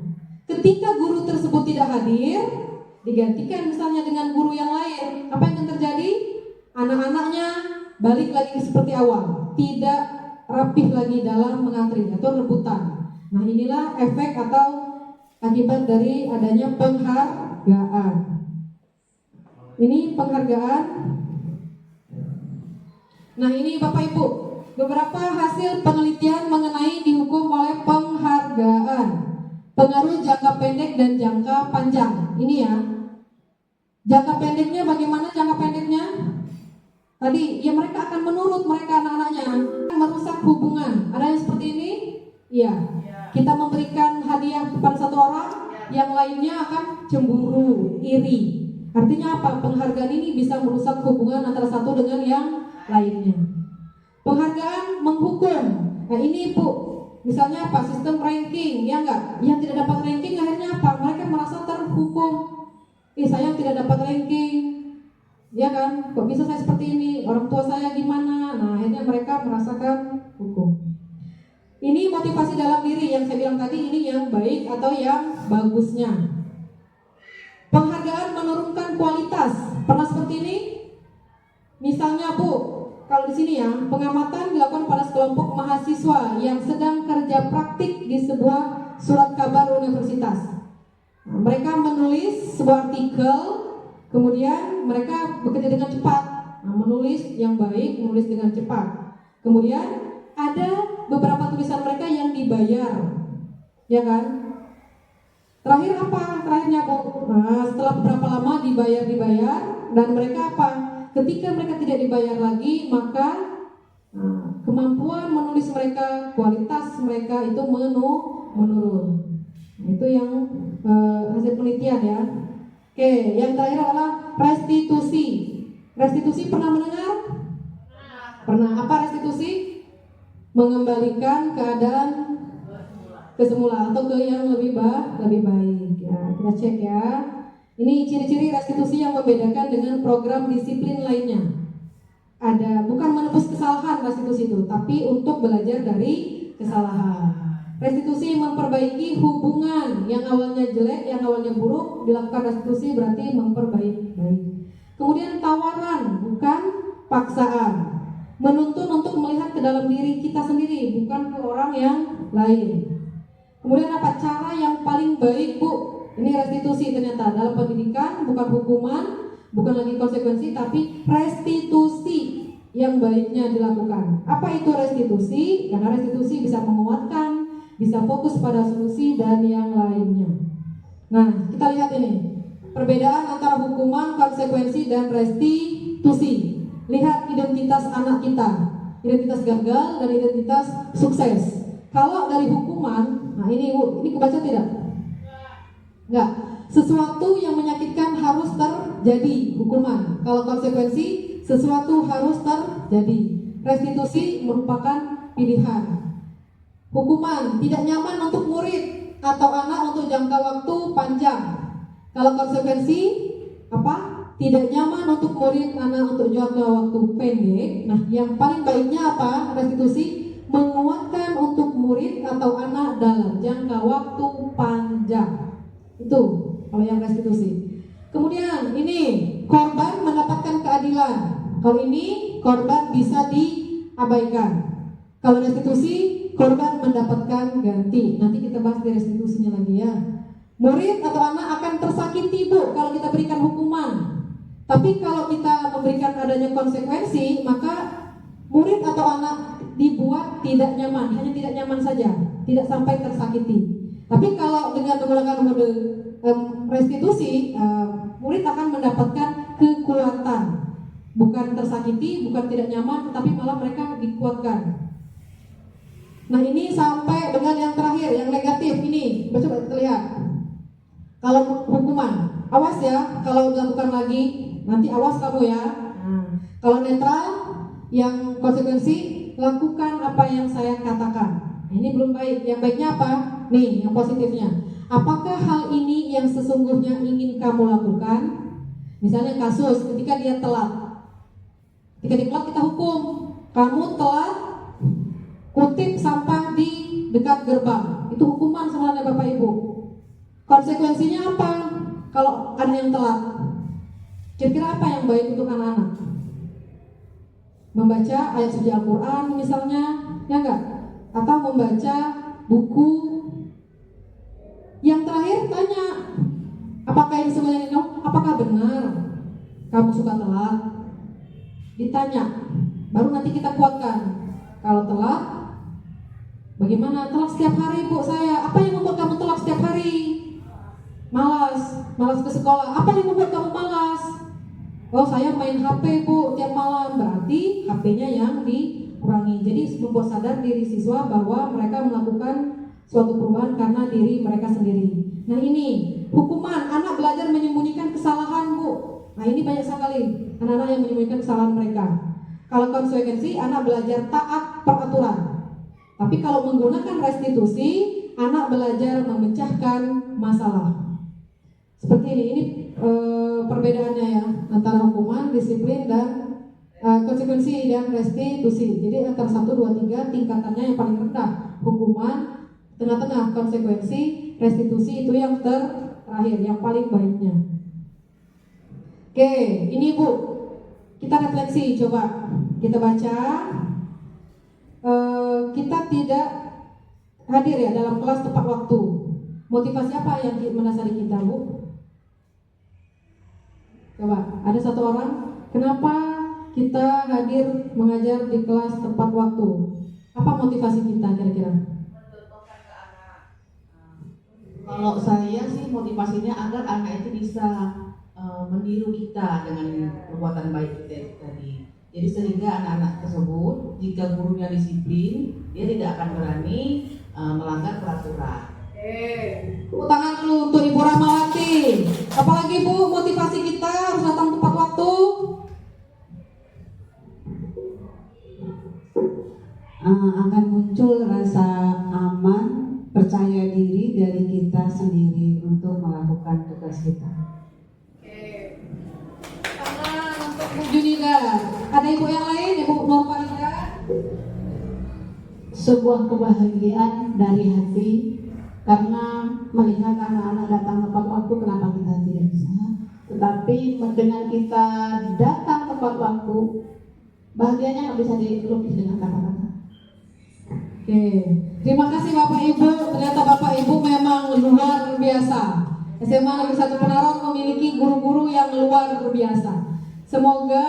Ketika guru tersebut tidak hadir, digantikan misalnya dengan guru yang lain, apa yang akan terjadi? Anak-anaknya balik lagi seperti awal, tidak rapih lagi dalam mengantri atau rebutan. Nah inilah efek atau akibat dari adanya penghargaan. Ini penghargaan. Nah ini Bapak Ibu, beberapa hasil penelitian mengenai dihukum oleh penghargaan. Pengaruh jangka pendek dan jangka panjang. Ini ya. Jangka pendeknya bagaimana jangka pendeknya? Tadi ya mereka akan menurut mereka anak-anaknya, merusak hubungan. Ada yang seperti ini? Iya. Kita memberikan hadiah kepada satu orang, yang lainnya akan cemburu, iri. Artinya apa? Penghargaan ini bisa merusak hubungan antara satu dengan yang lainnya. Penghargaan menghukum. Nah ini Bu, misalnya apa? Sistem ranking, ya enggak? Yang tidak dapat ranking akhirnya apa? Mereka merasa terhukum. Saya tidak dapat ranking, ya kan? Kok bisa saya seperti ini? Orang tua saya gimana? Nah akhirnya mereka merasakan hukum. Ini motivasi dalam diri yang saya bilang tadi, ini yang baik atau yang bagusnya. Penghargaan menurunkan kualitas. Pernah seperti ini? Misalnya Bu, kalau di sini ya, pengamatan dilakukan pada sekelompok mahasiswa yang sedang kerja praktik di sebuah surat kabar universitas. Nah, mereka menulis sebuah artikel, kemudian mereka bekerja dengan cepat. Nah, menulis yang baik, menulis dengan cepat. Kemudian ada beberapa tulisan mereka yang dibayar, ya kan? Terakhir apa? Terakhirnya Bu, nah, setelah beberapa lama dibayar dan mereka apa? Ketika mereka tidak dibayar lagi, maka kemampuan menulis mereka, kualitas mereka itu menurun. Itu yang hasil penelitian ya. Oke, yang terakhir adalah restitusi. Restitusi pernah mendengar? Pernah. Apa restitusi? Mengembalikan keadaan ke semula atau ke yang lebih baik. Ya, kita cek ya. Ini ciri-ciri restitusi yang membedakan dengan program disiplin lainnya. Ada, bukan menebus kesalahan restitusi itu, tapi untuk belajar dari kesalahan. Restitusi memperbaiki hubungan yang awalnya jelek, yang awalnya buruk, dilakukan restitusi berarti memperbaiki. Kemudian tawaran, bukan paksaan. Menuntun untuk melihat ke dalam diri kita sendiri, bukan ke orang yang lain. Kemudian apa? Cara yang paling baik Bu, ini restitusi ternyata dalam pendidikan, bukan hukuman, bukan lagi konsekuensi, tapi restitusi yang baiknya dilakukan. Apa itu restitusi? Karena restitusi bisa menguatkan, bisa fokus pada solusi dan yang lainnya. Nah, kita lihat ini perbedaan antara hukuman, konsekuensi, dan restitusi. Lihat identitas anak kita, identitas gagal dan identitas sukses. Kalau dari hukuman, nah ini Bu, ini kebaca tidak? Enggak. Sesuatu yang menyakitkan harus terjadi, hukuman. Kalau konsekuensi, sesuatu harus terjadi. Restitusi merupakan pilihan. Hukuman tidak nyaman untuk murid atau anak untuk jangka waktu panjang. Kalau konsekuensi apa? Tidak nyaman untuk murid, anak untuk jangka waktu pendek. Nah, yang paling baiknya apa? Restitusi menguatkan untuk murid atau anak dalam jangka waktu panjang. Itu kalau yang restitusi. Kemudian ini korban mendapatkan keadilan. Kalau ini korban bisa diabaikan. Kalau restitusi, korban mendapatkan ganti. Nanti kita bahas di restitusinya lagi ya. Murid atau anak akan tersakiti Bu kalau kita berikan hukuman. Tapi kalau kita memberikan adanya konsekuensi, maka murid atau anak dibuat tidak nyaman, hanya tidak nyaman saja, tidak sampai tersakiti. Tapi kalau dengan menggunakan mode restitusi, murid akan mendapatkan kekuatan, bukan tersakiti, bukan tidak nyaman, tetapi malah mereka dikuatkan. Nah ini sampai dengan yang terakhir, yang negatif ini, coba kita lihat. Kalau hukuman, awas ya, kalau dilakukan lagi, nanti awas kamu ya. Kalau netral, yang konsekuensi, lakukan apa yang saya katakan. Ini belum baik. Yang baiknya apa? Nih, yang positifnya. Apakah hal ini yang sesungguhnya ingin kamu lakukan? Misalnya kasus ketika dia telat. Ketika dia telat kita hukum. Kamu telat kutip sampah di dekat gerbang. Itu hukuman sebenarnya Bapak Ibu. Konsekuensinya apa? Kalau ada yang telat. Kira-kira apa yang baik untuk anak-anak? Membaca ayat suci Al-Quran misalnya, ya enggak? Atau membaca buku. Yang terakhir tanya, apakah ini sebenarnya apakah benar kamu suka telat? Ditanya, baru nanti kita kuatkan. Kalau telat, bagaimana? Telat setiap hari Bu saya. Apa yang membuat kamu telat setiap hari? Malas ke sekolah. Apa yang membuat kamu malas? Oh saya main HP Bu tiap malam. Berarti HP-nya yang dikurangi. Jadi membuat sadar diri siswa bahwa mereka melakukan suatu perubahan karena diri mereka sendiri. Nah ini hukuman, anak belajar menyembunyikan kesalahan Bu. Nah ini banyak sekali anak-anak yang menyembunyikan kesalahan mereka. Kalau konsekuensi, anak belajar taat peraturan. Tapi kalau menggunakan restitusi, anak belajar memecahkan masalah. Seperti ini perbedaannya ya antara hukuman, disiplin, dan konsekuensi dan restitusi. Jadi antara 1, 2, 3 tingkatannya yang paling rendah hukuman, tengah-tengah konsekuensi, restitusi itu yang terakhir, yang paling baiknya. Oke, ini Bu, kita refleksi, coba kita baca. Kita tidak hadir ya dalam kelas tepat waktu. Motivasi apa yang mendasari kita, Bu? Coba, ada satu orang, kenapa kita hadir mengajar di kelas tepat waktu? Apa motivasi kita kira-kira? Kalau saya sih motivasinya agar anak itu bisa meniru kita dengan perbuatan baik kita tadi. Jadi sehingga anak-anak tersebut jika gurunya disiplin, dia tidak akan berani melanggar peraturan. Tepuk tangan dulu untuk Ibu Rahmawati. Apalagi Bu, motivasi kita harus datang tepat waktu. Akan muncul rasa aman, percaya diri dari kita sendiri untuk melakukan tugas kita. Tangan untuk Bu Junida. Ada ibu yang lain, Ibu Nurfarida? Sebuah kebahagiaan dari hati karena melihat anak-anak datang tepat waktu. Kenapa kita tidak bisa? Tetapi dengan kita datang tepat waktu, bahagianya nggak bisa dilukis dengan kata-kata. Oke, terima kasih Bapak Ibu. Ternyata Bapak Ibu memang luar biasa. SMA Negeri 1 Penaron memiliki guru-guru yang luar biasa. Semoga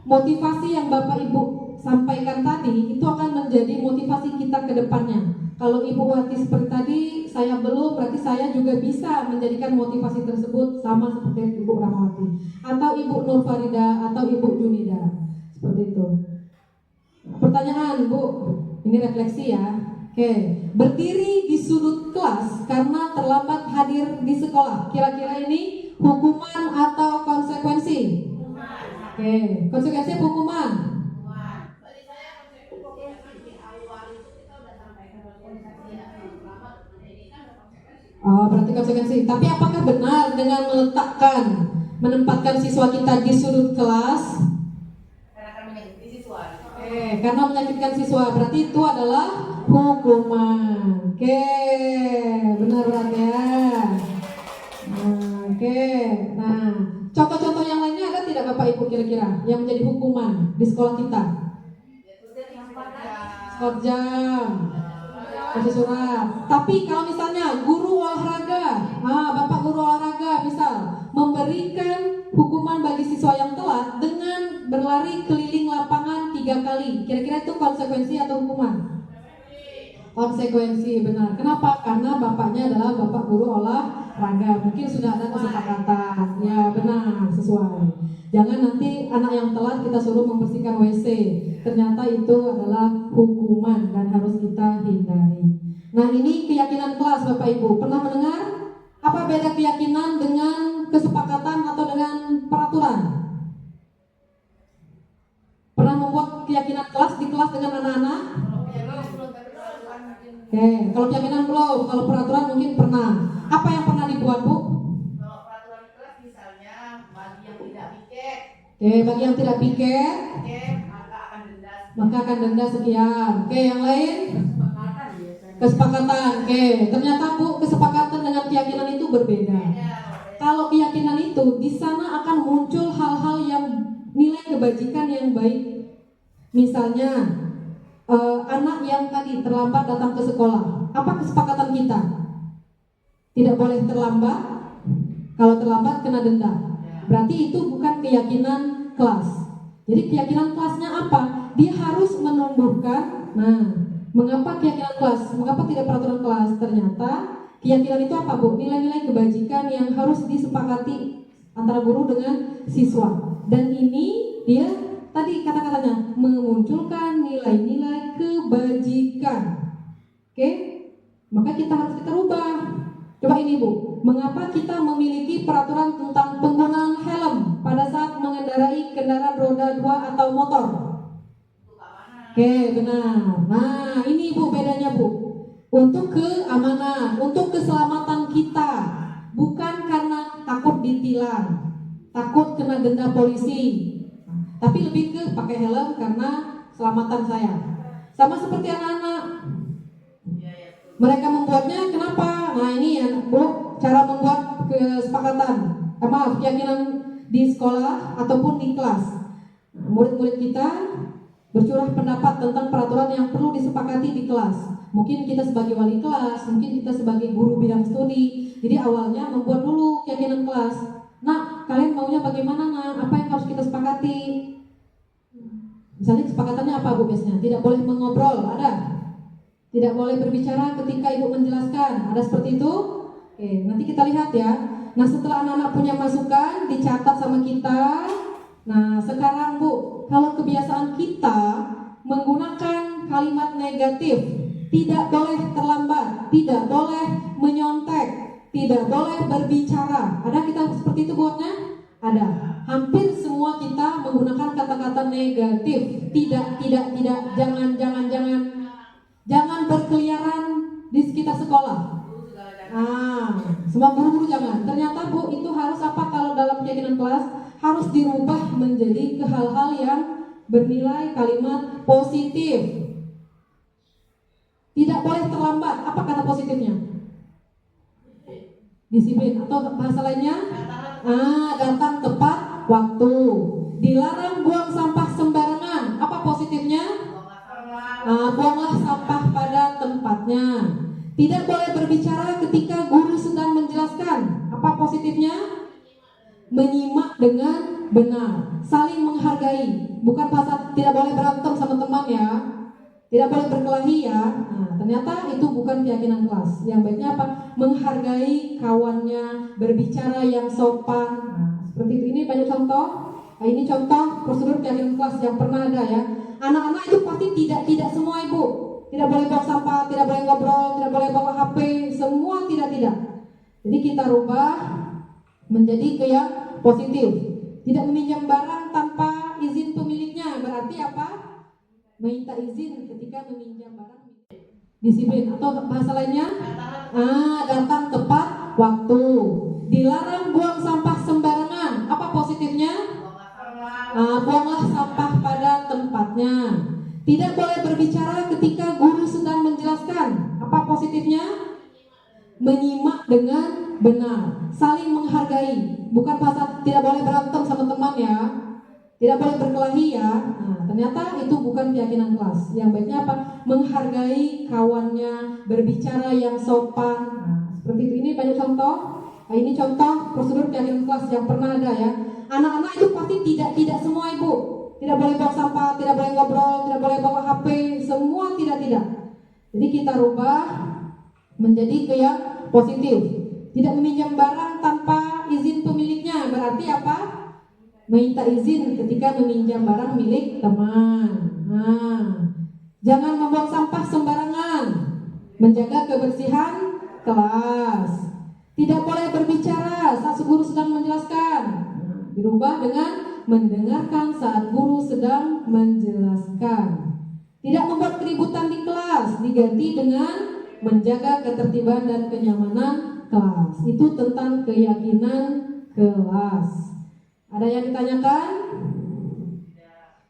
motivasi yang Bapak Ibu sampaikan tadi itu akan menjadi motivasi kita ke depannya. Kalau Ibu Wati seperti tadi, saya belum, berarti saya juga bisa menjadikan motivasi tersebut sama seperti Ibu Rahmawati atau Ibu Nurfarida atau Ibu Junida. Seperti itu. Pertanyaan Bu, ini refleksi ya. Oke, berdiri di sudut kelas karena terlambat hadir di sekolah. Kira-kira ini hukuman atau konsekuensi? Oke, konsekuensi hukuman. Oh, berarti konsekuensi. Tapi apakah benar dengan menempatkan siswa kita di sudut kelas? Karena menyakitkan siswa, berarti itu adalah hukuman. Oke, benar ya. Oke, nah contoh-contoh yang lainnya ada tidak Bapak Ibu kira-kira yang menjadi hukuman di sekolah kita? Skor jam, kasih surat. Tapi kalau misalnya guru olahraga, Bapak guru olahraga misal memberikan hukuman bagi siswa yang telat dengan berlari keliling lapangan 3 kali, kira-kira itu konsekuensi atau hukuman? Konsekuensi, benar. Kenapa? Karena bapaknya adalah bapak guru olahraga. Mungkin sudah ada kesepakatan. Ya benar, sesuai. Jangan nanti anak yang telat kita suruh membersihkan WC. Ternyata itu adalah hukuman dan harus kita hindari. Nah, ini keyakinan kelas Bapak Ibu. Pernah mendengar? Apa beda keyakinan dengan kesepakatan atau dengan peraturan? Pernah membuat keyakinan kelas di kelas dengan anak-anak? Oke, kalau keyakinan belum, kalau peraturan mungkin pernah. Apa yang pernah dibuat, Bu? Kalau peraturan kelas misalnya bagi yang tidak piket, Oke, bagi yang tidak piket, maka akan denda sekian. Oke, yang lain? Kesepakatan. Oke, ternyata Bu, kesepakatan dengan keyakinan itu berbeda. Kalau keyakinan itu di sana akan muncul hal-hal yang nilai kebajikan yang baik. Misalnya anak yang tadi terlambat datang ke sekolah, apa kesepakatan kita? Tidak boleh terlambat. Kalau terlambat kena denda. Berarti itu bukan keyakinan kelas. Jadi keyakinan kelasnya apa? Dia harus menumbuhkan. Nah, mengapa keyakinan kelas? Mengapa tidak peraturan kelas? Ternyata keyakinan itu apa, Bu? Nilai-nilai kebajikan yang harus disepakati antara guru dengan siswa. Dan ini dia tadi kata-katanya memunculkan nilai-nilai kebajikan. Oke? Maka kita harus rubah. Coba ini Bu, mengapa kita memiliki peraturan tentang penggunaan helm pada saat mengendarai kendaraan roda 2 atau motor? Oke, benar. Nah, ini Bu bedanya Bu. Untuk keamanan, untuk keselamatan kita, bukan karena takut ditilang, takut kena denda polisi, tapi lebih ke pakai helm karena keselamatan saya. Sama seperti anak-anak, mereka membuatnya kenapa? Nah ini ya Bu, cara membuat kesepakatan, keyakinan di sekolah ataupun di kelas. Murid-murid kita bercurah pendapat tentang peraturan yang perlu disepakati di kelas. Mungkin kita sebagai wali kelas, mungkin kita sebagai guru bidang studi. Jadi awalnya membuat dulu keyakinan kelas. Nah, kalian maunya bagaimana nak? Apa yang harus kita sepakati? Misalnya kesepakatannya apa Bu biasanya? Tidak boleh mengobrol, ada? Tidak boleh berbicara ketika ibu menjelaskan, ada seperti itu? Oke, nanti kita lihat ya. Nah setelah anak-anak punya masukan, dicatat sama kita. Nah sekarang Bu, kalau kebiasaan kita menggunakan kalimat negatif, tidak boleh terlambat, tidak boleh menyontek, tidak boleh berbicara. Ada kita seperti itu buatnya? Ada. Hampir semua kita menggunakan kata-kata negatif. Tidak, jangan berkeliaran di sekitar sekolah. Semua guru-guru jangan. Ternyata Bu, itu harus apa kalau dalam keyakinan kelas? Harus dirubah menjadi ke hal-hal yang bernilai kalimat positif. Tidak boleh terlambat. Apa kata positifnya? Disiplin. Atau bahasa lainnya? Datang tepat waktu. Dilarang buang sampah sembarangan. Apa positifnya? Buanglah sampah pada tempatnya. Tidak boleh berbicara ketika guru sedang menjelaskan. Apa positifnya? Menyimak dengan benar, saling menghargai. Bukan bahasa tidak boleh berantem sama teman ya, tidak boleh berkelahi ya. Nah, ternyata itu bukan keyakinan kelas. Yang baiknya apa? Menghargai kawannya, berbicara yang sopan. Nah, seperti itu. Ini banyak contoh. Nah, ini contoh prosedur keyakinan kelas yang pernah ada ya. Anak-anak itu pasti tidak semua Ibu. Tidak boleh bawa sampah, tidak boleh ngobrol, tidak boleh bawa HP, semua tidak. Jadi kita rubah menjadi ke yang positif. Tidak meminjam barang tanpa izin pemiliknya. Berarti apa? Minta izin ketika meminjam barang. Disiplin. Atau bahasa lainnya? Datang tepat waktu. Dilarang buang sampah sembarangan. Apa positifnya? Buanglah sampah pada tempatnya. Tidak boleh berbicara ketika guru sedang menjelaskan. Apa positifnya? Menyimak dengan benar, saling menghargai. Bukan bahasa tidak boleh berantem sama teman ya, tidak boleh berkelahi ya. Nah, ternyata itu bukan keyakinan kelas. Yang baiknya apa? Menghargai kawannya, berbicara yang sopan. Nah, seperti itu. Ini banyak contoh. Nah, ini contoh prosedur keyakinan kelas yang pernah ada ya. Anak-anak itu pasti tidak semua Ibu. Tidak boleh bawa sampah, tidak boleh ngobrol, tidak boleh bawa HP, semua tidak. Jadi kita rubah menjadi ke yang positif. Tidak meminjam barang tanpa izin pemiliknya. Berarti apa? Minta izin ketika meminjam barang milik teman. Jangan membuang sampah sembarangan. Menjaga kebersihan kelas. Tidak boleh berbicara saat guru sedang menjelaskan. Dirubah dengan mendengarkan saat guru sedang menjelaskan. Tidak membuat keributan di kelas, diganti dengan menjaga ketertiban dan kenyamanan kelas. Itu tentang keyakinan kelas. Ada yang ditanyakan?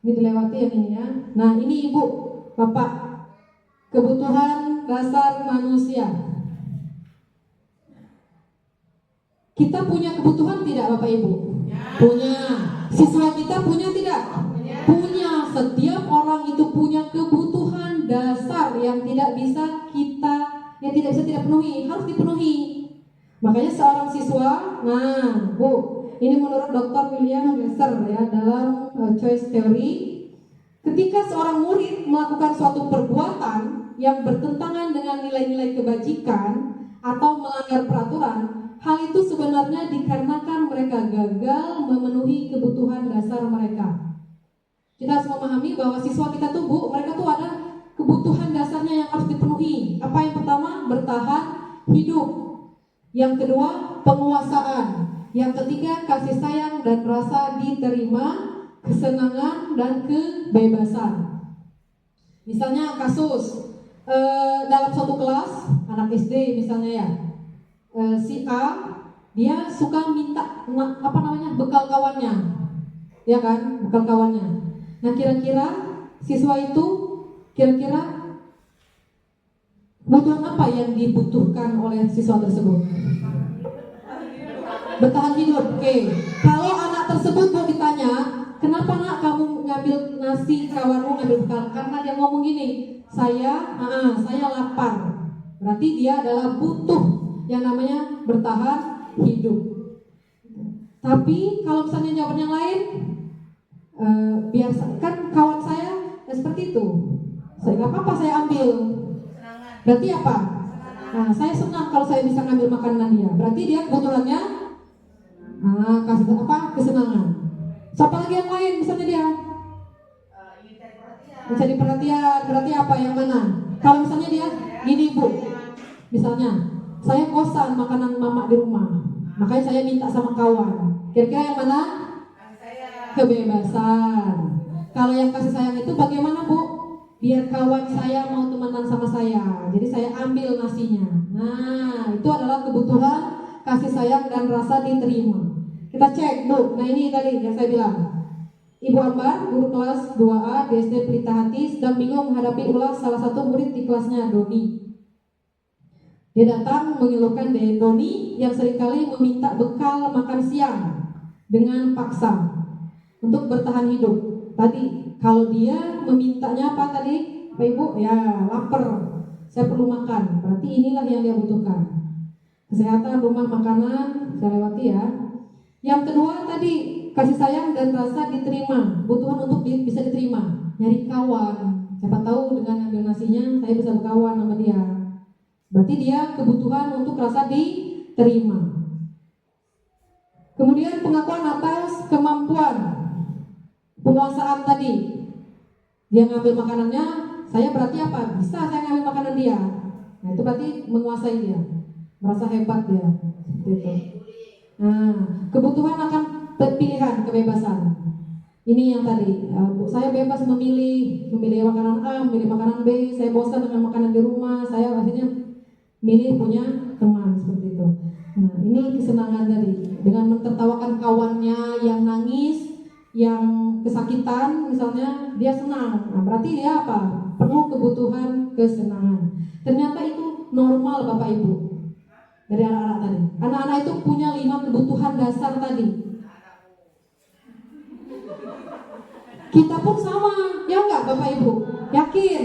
Ini dilewati yang ini ya. Nah ini Ibu, Bapak, kebutuhan dasar manusia. Kita punya kebutuhan tidak Bapak Ibu? Punya. Siswa kita punya tidak? Punya. Setiap orang itu punya kebutuhan dasar yang tidak bisa tidak penuhi, harus dipenuhi. Makanya seorang siswa, Bu, ini menurut Dr. William Glasser ya dalam choice theory, ketika seorang murid melakukan suatu perbuatan yang bertentangan dengan nilai-nilai kebajikan atau melanggar peraturan, hal itu sebenarnya dikarenakan mereka gagal memenuhi kebutuhan dasar mereka. Kita harus memahami bahwa siswa kita tuh Bu, mereka tuh ada kebutuhan dasarnya yang harus dipenuhi. Apa yang pertama? Bertahan hidup. Yang kedua, penguasaan. Yang ketiga, kasih sayang dan rasa diterima, kesenangan dan kebebasan. Misalnya kasus dalam suatu kelas anak SD misalnya ya, si A dia suka minta bekal kawannya, ya kan, bekal kawannya. Nah kira-kira siswa itu kira-kira kebutuhan apa yang dibutuhkan oleh siswa tersebut? Bertahan hidup. Oke. Kalau anak tersebut mau ditanya, kenapa nak kamu ngambil nasi, kawanmu ngambil bekal? Karena dia ngomong gini, saya lapar. Berarti dia adalah butuh yang namanya bertahan hidup. Tapi kalau misalnya jawaban yang lain, biasa kan kawan saya seperti itu. Saya nggak apa-apa, saya ambil. Berarti apa? Nah, saya senang kalau saya bisa ngambil makanan dia. Berarti dia kebutuhannya kesenangan. Siapa lagi yang lain misalnya dia? Mencari perhatian. Berarti apa? Yang mana? Kalau misalnya dia gini Bu, misalnya saya bosan makanan mama di rumah, makanya saya minta sama kawan. Kira-kira yang mana? Kebebasan. Kalau yang kasih sayang itu bagaimana Bu? Biar kawan saya mau temenan sama saya, jadi saya ambil nasinya. Nah, itu adalah kebutuhan kasih sayang dan rasa diterima. Kita cek Bu. Nah ini tadi yang saya bilang, Ibu Ambar, guru kelas 2A di SD Pelita Hati, sedang bingung menghadapi ulah salah satu murid di kelasnya, Doni. Dia datang mengeluhkan Doni yang seringkali meminta bekal makan siang dengan paksa untuk bertahan hidup. Tadi kalau dia memintanya apa tadi Pak Ibu? Ya lapar, saya perlu makan. Berarti inilah yang dia butuhkan. Kesehatan, rumah, makanan, saya lewati ya. Yang kedua tadi kasih sayang dan rasa diterima, kebutuhan untuk bisa diterima. Nyari kawan, siapa tahu dengan ambil nasinya saya bisa berkawan sama dia. Berarti dia kebutuhan untuk rasa diterima. Kemudian pengakuan atas kemampuan, penguasaan tadi. Dia ngambil makanannya, saya berarti apa? Bisa saya ngambil makanan dia. Nah itu berarti menguasai dia, merasa hebat dia. Gitu. Nah, kebutuhan akan pilihan, kebebasan. Ini yang tadi, saya bebas memilih makanan A, memilih makanan B. Saya bosan dengan makanan di rumah, saya akhirnya milih punya teman seperti itu. Nah, ini kesenangan tadi dengan mentertawakan kawannya yang nangis, yang kesakitan misalnya, dia senang. Nah, berarti dia apa? Penuh kebutuhan kesenangan. Ternyata itu normal Bapak Ibu. Dari anak-anak tadi. Anak-anak itu punya 5 kebutuhan dasar tadi. Kita pun sama, ya enggak Bapak Ibu? Yakin?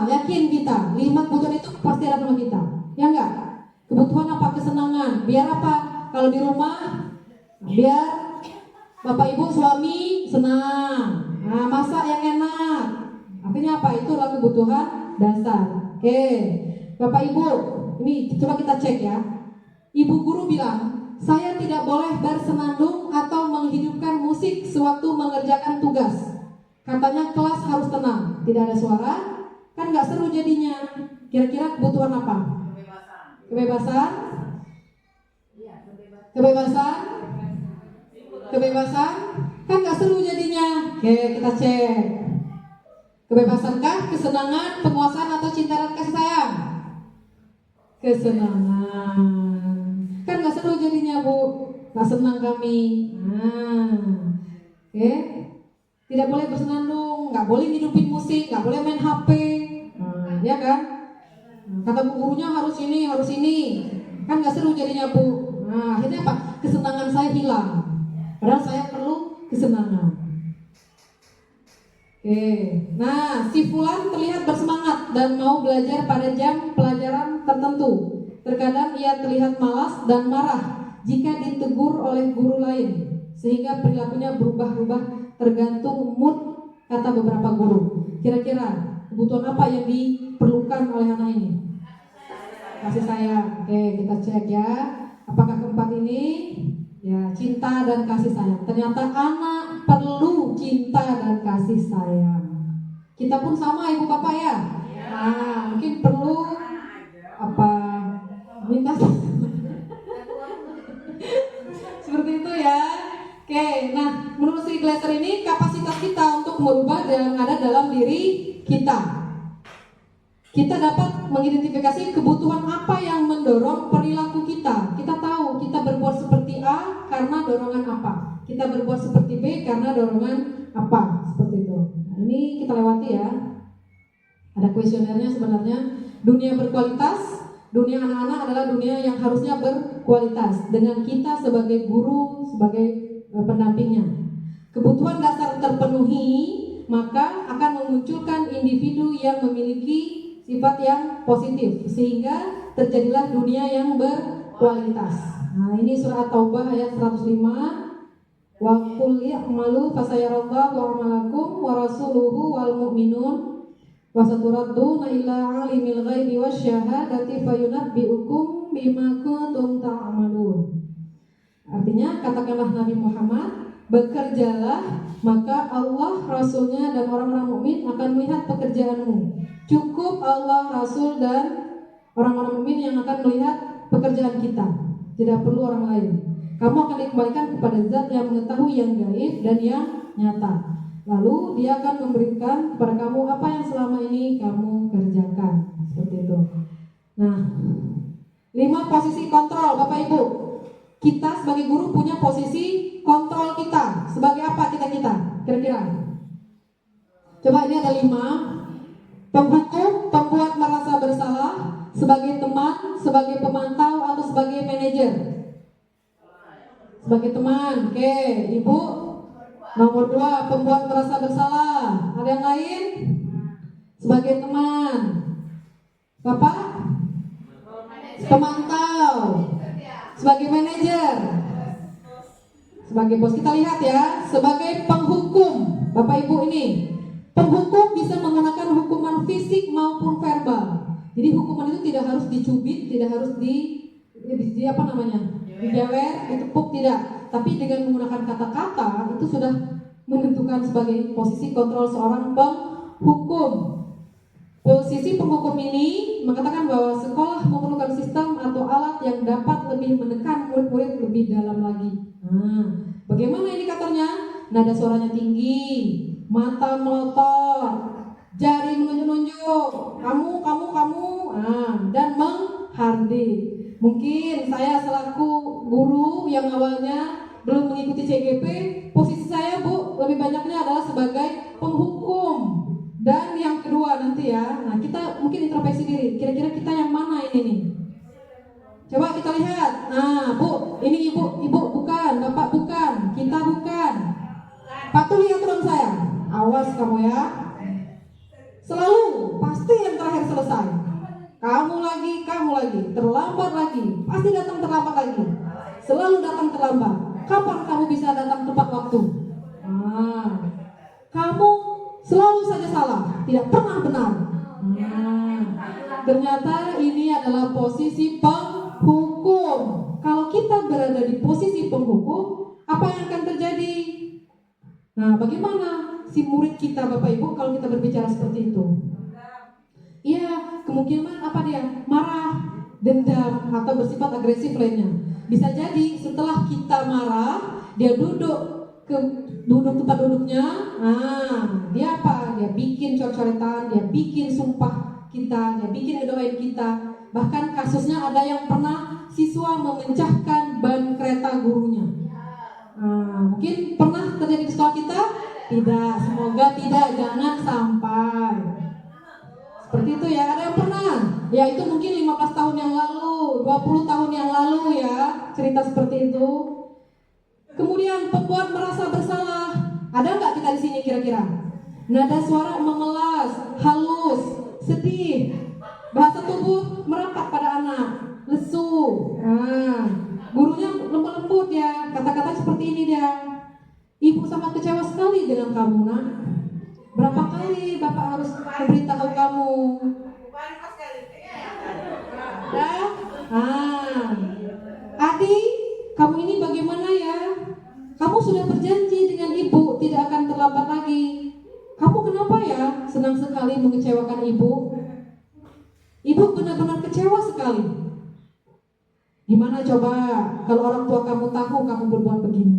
Yakin kita. 5 kebutuhan itu pasti ada sama kita. Ya enggak? Kebutuhan apa? Kesenangan. Biar apa? Kalau di rumah, biar Bapak Ibu suami senang. Masak yang enak. Artinya apa? Itu adalah kebutuhan dasar. Oke. Bapak Ibu, ini coba kita cek ya. Ibu guru bilang, saya tidak boleh bersenandung atau menghidupkan musik sewaktu mengerjakan tugas. Katanya kelas harus tenang, tidak ada suara, kan nggak seru jadinya. Kira-kira kebutuhan apa? Kebebasan? Kebebasan? Kebebasan? Kan nggak seru jadinya. Oke, kita cek. Kebebasankah, kesenangan, penguasaan atau cinta dan kasih sayang? Kesenangan. Kan gak seru jadinya Bu, gak senang kami. Oke. Tidak boleh bersenandung, gak boleh hidupin musik, gak boleh main HP. Ya kan? Kata bu gurunya harus ini. Kan gak seru jadinya Bu. Akhirnya apa? Kesenangan saya hilang. Padahal saya perlu kesenangan. Oke. Nah, si Fulan terlihat bersemangat dan mau belajar pada jam pelajaran tertentu. Terkadang ia terlihat malas dan marah jika ditegur oleh guru lain, sehingga perilakunya berubah-ubah tergantung mood, kata beberapa guru. Kira-kira kebutuhan apa yang diperlukan oleh anak ini? Kasih sayang. Oke, kita cek ya. Apakah keempat ini? Ya, cinta dan kasih sayang. Ternyata anak perlu cinta dan kasih sayang. Kita pun sama Ibu Bapak ya. Mungkin perlu apa? Minta seperti itu ya. Oke, nah menurut si Glaser ini kapasitas kita untuk merubah yang ada dalam diri kita. Kita dapat mengidentifikasi kebutuhan apa yang mendorong perilaku kita. Kita tahu kita berbuat seperti A karena dorongan apa. Kita berbuat seperti B karena dorongan apa. Seperti itu. Nah, ini kita lewati ya. Ada kuesionernya sebenarnya. Dunia berkualitas, dunia anak-anak adalah dunia yang harusnya berkualitas. Dengan kita sebagai guru, sebagai pendampingnya. Kebutuhan dasar terpenuhi, maka akan memunculkan individu yang memiliki sifat yang positif sehingga terjadilah dunia yang berkualitas. Nah, ini surah At-Taubah ayat 105. Wa qul ya'malu fasayarallahu amalakum wa rasuluhu wal mu'minun wa saturadduna ila alimil ghaibi wasyahadati fayunabbiukum bima kuntum ta'malun. Artinya katakanlah Nabi Muhammad, bekerjalah maka Allah, Rasulnya dan orang-orang mukmin akan melihat pekerjaanmu. Cukup Allah, Rasul dan orang-orang mukmin yang akan melihat pekerjaan kita. Tidak perlu orang lain. Kamu akan dikembalikan kepada Zat yang mengetahui yang gaib dan yang nyata. Lalu Dia akan memberikan kepada kamu apa yang selama ini kamu kerjakan. Seperti itu. Nah, 5 posisi kontrol Bapak Ibu. Kita sebagai guru punya posisi kontrol kita. Sebagai apa kita? Kira-kira. Coba ini ada 5. Penghukum, pembuat merasa bersalah, sebagai teman, sebagai pemantau, atau sebagai manajer. Sebagai teman, oke. Ibu, nomor 2, pembuat merasa bersalah. Ada yang lain? Sebagai teman. Bapak? Pemantau. Sebagai manajer. Sebagai bos. Kita lihat ya, sebagai penghukum. Bapak Ibu ini. Penghukum bisa menggunakan hukuman fisik maupun verbal. Jadi hukuman itu tidak harus dicubit, tidak harus dijewer, ditepuk, tidak. Tapi dengan menggunakan kata-kata itu sudah menentukan sebagai posisi kontrol seorang penghukum. Posisi penghukum ini mengatakan bahwa sekolah memerlukan sistem atau alat yang dapat lebih menekan murid-murid lebih dalam lagi. Nah, bagaimana indikatornya? Nada suaranya tinggi, mata melotot, jari menunjuk-nunjuk, kamu, dan menghardik. Mungkin saya selaku guru yang awalnya belum mengikuti CGP, posisi saya Bu lebih banyaknya adalah sebagai penghukum. Dan yang kedua nanti ya, nah kita mungkin introspeksi diri, kira-kira kita yang mana ini nih? Coba kita lihat. Nah Bu, ini ibu bukan, bapak bukan, kita bukan. Patuhi aturan saya. Awas kamu ya. Selalu pasti yang terakhir selesai. Kamu lagi, terlambat lagi, pasti datang terlambat lagi. Selalu datang terlambat. Kapan kamu bisa datang tepat waktu? Nah, kamu selalu saja salah, tidak pernah benar. Nah, ternyata ini adalah posisi penghukum. Kalau kita berada di posisi penghukum, apa yang akan terjadi? Nah, bagaimana si murid kita, Bapak Ibu, kalau kita berbicara seperti itu? Iya, kemungkinan apa dia? Marah, dendam, atau bersifat agresif lainnya. Bisa jadi setelah kita marah, dia duduk tempat duduknya. Nah, dia apa? Dia bikin coret-coretan, dia bikin sumpah kita, dia bikin ngedoain kita. Bahkan kasusnya ada yang pernah siswa memecahkan ban kereta gurunya. Nah, mungkin pernah terjadi di sekolah kita? Tidak, semoga tidak, jangan sampai. Seperti itu ya, ada yang pernah? Ya itu mungkin 15 tahun yang lalu, 20 tahun yang lalu ya, cerita seperti itu. Kemudian pembuat merasa bersalah. Ada nggak kita di sini kira-kira? Nada suara mengelas, halus, sedih. Bahasa tubuh merapat pada anak, lesu. Nah, gurunya lemah lembut ya, kata-kata seperti ini dia. Ibu sangat kecewa sekali dengan kamu nak. Berapa kali bapak harus memberitahu kamu? Adi, kamu ini bagaimana ya? Kamu sudah berjanji dengan ibu tidak akan terlambat lagi. Kamu kenapa ya senang sekali mengecewakan ibu? Ibu benar-benar kecewa sekali. Gimana coba kalau orang tua kamu tahu kamu berbuat begini?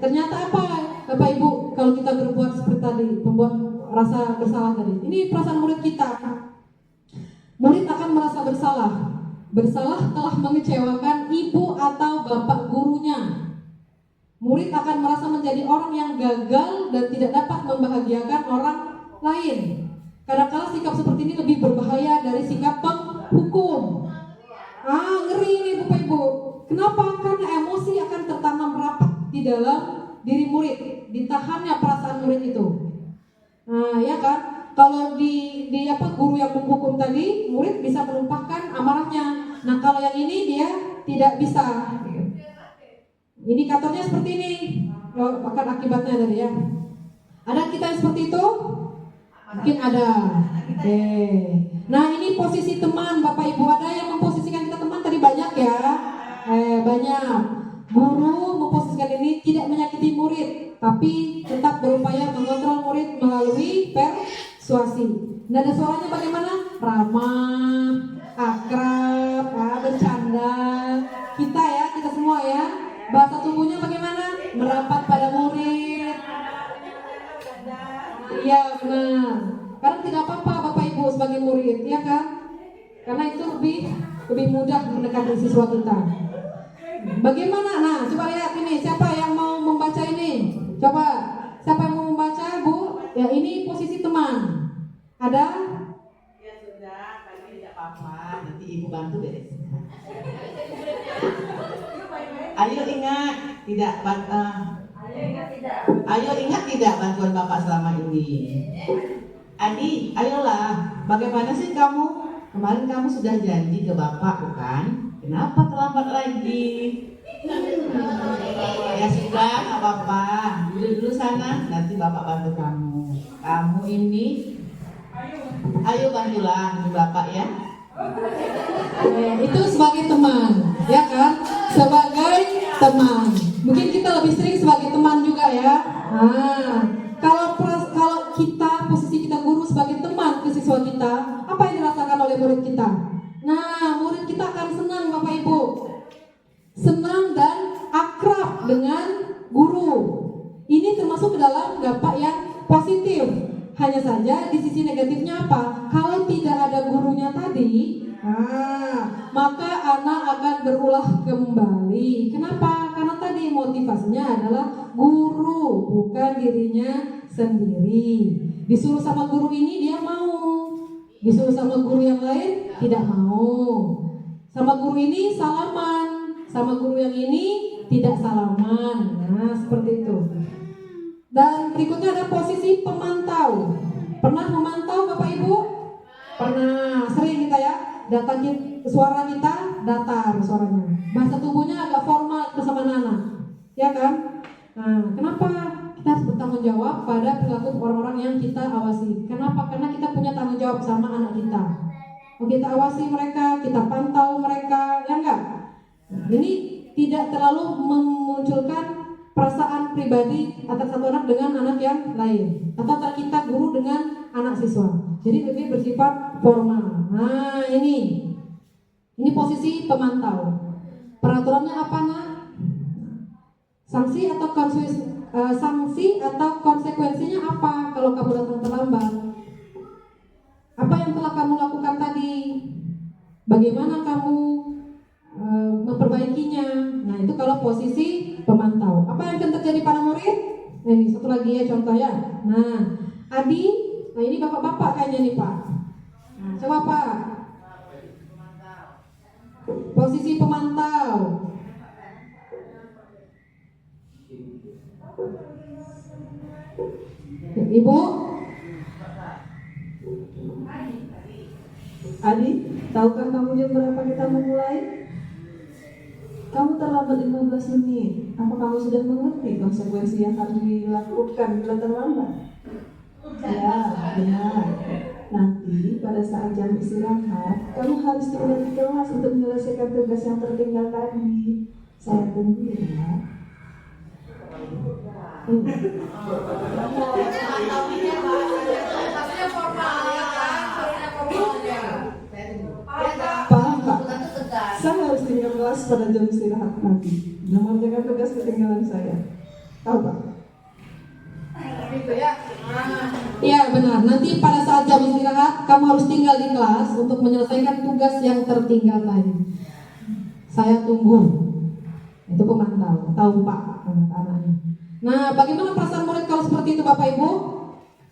Ternyata apa Bapak Ibu kalau kita berbuat seperti tadi, membuat rasa bersalah tadi. Ini perasaan murid kita. Murid akan merasa bersalah. Bersalah telah mengecewakan ibu atau bapak gurunya. Murid akan merasa menjadi orang yang gagal dan tidak dapat membahagiakan orang lain. Kadang-kala sikap seperti ini lebih berbahaya dari sikap penghukum. Ngeri nih Bapak Ibu. Kenapa? Karena emosi akan tertanam rapat di dalam diri murid. Ditahannya perasaan murid itu. Ya kan? Kalau di guru yang menghukum tadi, murid bisa menumpahkan amarahnya. Nah, kalau yang ini dia tidak bisa. Indikatornya seperti ini. Bahkan akibatnya tadi ya. Ada kita yang seperti itu? Mungkin ada. Oke. Nah, ini posisi teman Bapak Ibu. Ada yang memposisikan kita teman tadi banyak ya. Banyak. Guru memposisikan ini tidak menyakiti murid, tapi tetap berupaya mengontrol murid melalui persuasi. Nada suaranya bagaimana? Ramah, akrab, bercanda. Kita semua ya. Bahasa tubuhnya bagaimana? Merapat pada murid. Iya benar. Karena tidak apa-apa Bapak Ibu sebagai murid, ya kan? Karena itu lebih mudah mendekati siswa kita. Bagaimana? Nah, coba lihat ini. Siapa yang mau membaca ini? Coba. Siapa yang mau membaca, Bu? Ya, ini posisi teman. Ada? Ya sudah, tapi tidak apa-apa. Nanti Ibu bantu beresin. Ayo ingat tidak bantuan Bapak selama ini. Adi, ayolah. Bagaimana sih kamu? Kemarin kamu sudah janji ke Bapak, bukan? Kenapa terlambat lagi? Ya sudah, nggak apa-apa. Dulu sana, nanti Bapak bantu kamu. Kamu ini, ayo bantulah Bapak ya. Itu sebagai teman, ya kan? Sebagai teman. Mungkin kita lebih sering sebagai teman juga ya. Kalau kita posisi kita guru sebagai teman ke siswa kita, apa yang dirasakan oleh murid kita? Nah, murid kita akan senang Bapak Ibu. Senang dan akrab dengan guru. Ini termasuk ke dalam dampak yang positif. Hanya saja di sisi negatifnya apa? Kalau tidak ada gurunya tadi, maka anak akan berulah kembali. Kenapa? Karena tadi motivasinya adalah guru, bukan dirinya sendiri. Disuruh sama guru ini dia mau, disuruh sama guru yang lain tidak mau. Sama guru ini salaman, sama guru yang ini tidak salaman. Nah, seperti itu. Dan berikutnya ada posisi pemantau. Pernah memantau Bapak Ibu? Pernah, sering kita ya. Suara kita datar suaranya. Bahasa tubuhnya agak formal bersama anak. Ya kan? Nah, kenapa? Kita harus bertanggung jawab pada perilaku orang-orang yang kita awasi. Kenapa? Karena kita punya tanggung jawab sama anak kita. Kita awasi mereka, kita pantau mereka, ya enggak? Ini tidak terlalu memunculkan perasaan pribadi antara satu anak dengan anak yang lain, atau antara kita guru dengan anak siswa. Jadi lebih bersifat formal. Nah, ini posisi pemantau. Peraturannya apa, Nak? Sanksi atau konsekuensinya apa kalau kamu datang terlambat? Apa yang telah kamu lakukan tadi? Bagaimana kamu memperbaikinya? Nah, itu kalau posisi pemantau. Apa yang akan terjadi para murid? Nah, ini satu lagi ya contoh ya. Nah, Adi, nah ini bapak-bapak kayaknya nih Pak. Nah, coba Pak. Posisi pemantau. Ibu? Adi, tahukah kamu jam berapa kita memulai? Kamu terlambat 15 menit. Apa kamu sudah mengerti konsekuensi yang harus dilakukan bila terlambat? Ya, benar. Nanti pada saat jam istirahat, kamu harus tinggal di kelas untuk menyelesaikan tugas yang tertinggal tadi. Saya tunggu ya. Paham Pak? Saya harus tinggal kelas pada jam istirahat nanti. Mengerjakan tugas ketinggalan saya. Tahu Pak? Itu ya. Iya benar, nanti pada saat jam istirahat kamu harus tinggal di kelas untuk menyelesaikan tugas yang tertinggal tadi. Saya tunggu. Itu pemantau, tahu Pak anak-anaknya. Nah, bagaimana perasaan murid kalau seperti itu Bapak Ibu?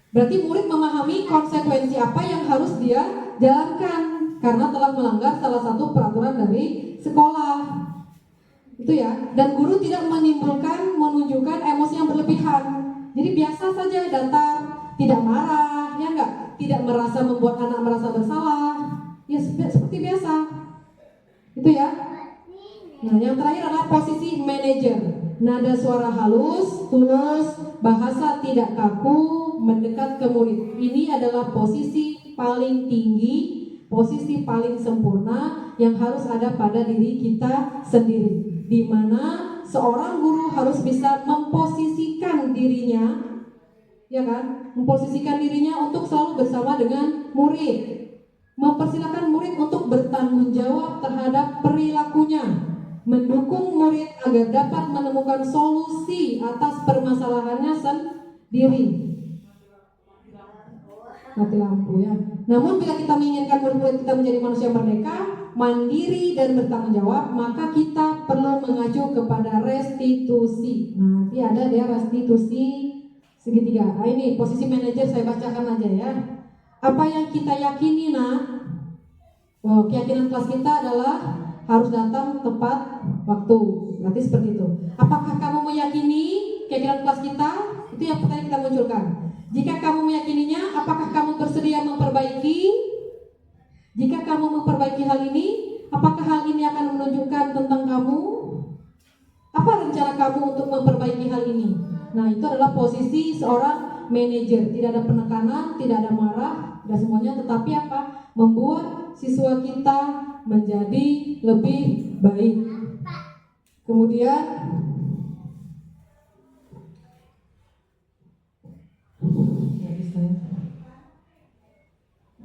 Berarti murid memahami konsekuensi apa yang harus dia jalankan karena telah melanggar salah satu peraturan dari sekolah. Itu ya. Dan guru tidak menunjukkan emosi yang berlebihan. Jadi biasa saja, datar, tidak marah, ya enggak? Tidak merasa membuat anak merasa bersalah. Ya seperti biasa. Itu ya. Nah, yang terakhir adalah posisi manajer. Nada suara halus, tulus, bahasa tidak kaku, mendekat ke murid. Ini adalah posisi paling tinggi, posisi paling sempurna yang harus ada pada diri kita sendiri. Di mana seorang guru harus bisa memposisikan dirinya, ya kan? Memposisikan dirinya untuk selalu bersama dengan murid. Mempersilakan murid untuk bertanggung jawab terhadap perilakunya. Mendukung murid agar dapat menemukan solusi atas permasalahannya sendiri. Mati lampu ya. Namun bila kita menginginkan murid-murid kita menjadi manusia merdeka, mandiri dan bertanggung jawab, maka kita perlu mengacu kepada restitusi. Nah, nanti ada dia restitusi segitiga. Nah, ini posisi manajer saya bacakan aja ya. Apa yang kita yakini keyakinan kelas kita adalah harus datang tepat waktu. Berarti seperti itu. Apakah kamu meyakini keyakinan kelas kita? Itu yang pertanyaan kita munculkan. Jika kamu meyakininya, apakah kamu bersedia memperbaiki? Jika kamu memperbaiki hal ini, apakah hal ini akan menunjukkan tentang kamu? Apa rencana kamu untuk memperbaiki hal ini? Nah, itu adalah posisi seorang manajer. Tidak ada penekanan, tidak ada marah, tidak semuanya, tetapi apa? Membuat siswa kita menjadi lebih baik. Kemudian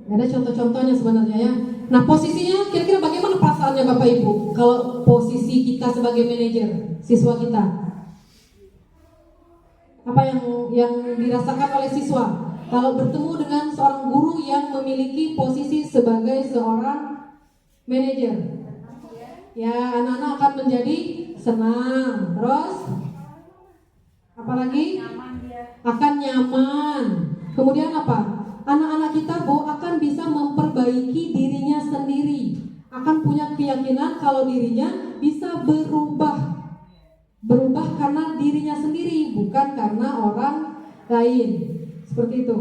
ada contoh-contohnya sebenarnya ya. Nah, posisinya kira-kira bagaimana perasaannya Bapak Ibu kalau posisi kita sebagai manajer siswa kita? Apa yang dirasakan oleh siswa kalau bertemu dengan seorang guru yang memiliki posisi sebagai seorang manajer? Ya, anak-anak akan menjadi senang. Terus apalagi? Akan nyaman. Kemudian apa? Anak-anak kita akan bisa memperbaiki dirinya sendiri, akan punya keyakinan kalau dirinya bisa berubah karena dirinya sendiri, bukan karena orang lain. Seperti itu.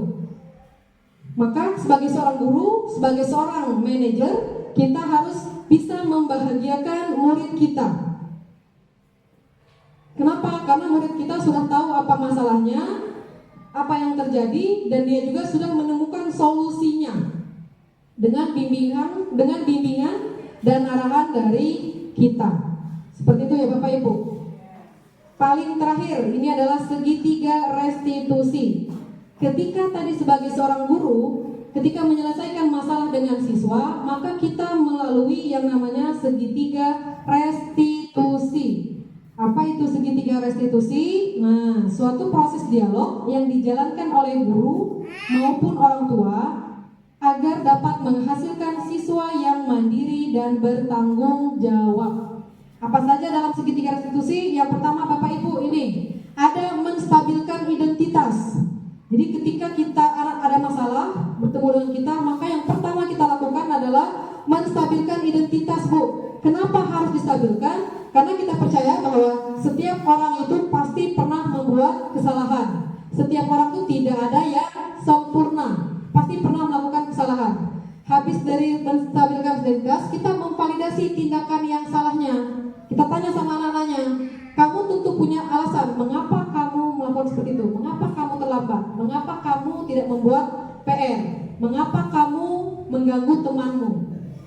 Maka sebagai seorang guru, sebagai seorang manajer, kita harus bisa membahagiakan murid kita. Kenapa? Karena murid kita sudah tahu apa masalahnya, apa yang terjadi, dan dia juga sudah menemukan solusinya dengan bimbingan dan arahan dari kita. Seperti itu ya Bapak Ibu. Paling terakhir, ini adalah segitiga restitusi. Ketika tadi sebagai seorang guru, ketika menyelesaikan masalah dengan siswa, maka kita melalui yang namanya segitiga restitusi. Apa itu segitiga restitusi? Nah, suatu proses dialog yang dijalankan oleh guru maupun orang tua agar dapat menghasilkan siswa yang mandiri dan bertanggung jawab. Apa saja dalam segitiga restitusi? Yang pertama Bapak Ibu ini ada menstabilkan identitas. Jadi ketika kita ada masalah bertemu dengan kita, maka yang pertama kita lakukan adalah menstabilkan identitas, Bu. Kenapa harus distabilkan? Karena kita percaya bahwa setiap orang itu pasti pernah membuat kesalahan. Setiap orang itu tidak ada yang sempurna, pasti pernah melakukan kesalahan. Habis dari menstabilkan identitas, kita memvalidasi tindakan yang salahnya. Kita tanya sama anak-anaknya, kamu tentu punya alasan mengapa kamu melakukan seperti itu, mengapa kamu terlambat, mengapa kamu tidak membuat PR, mengapa kamu mengganggu temanmu.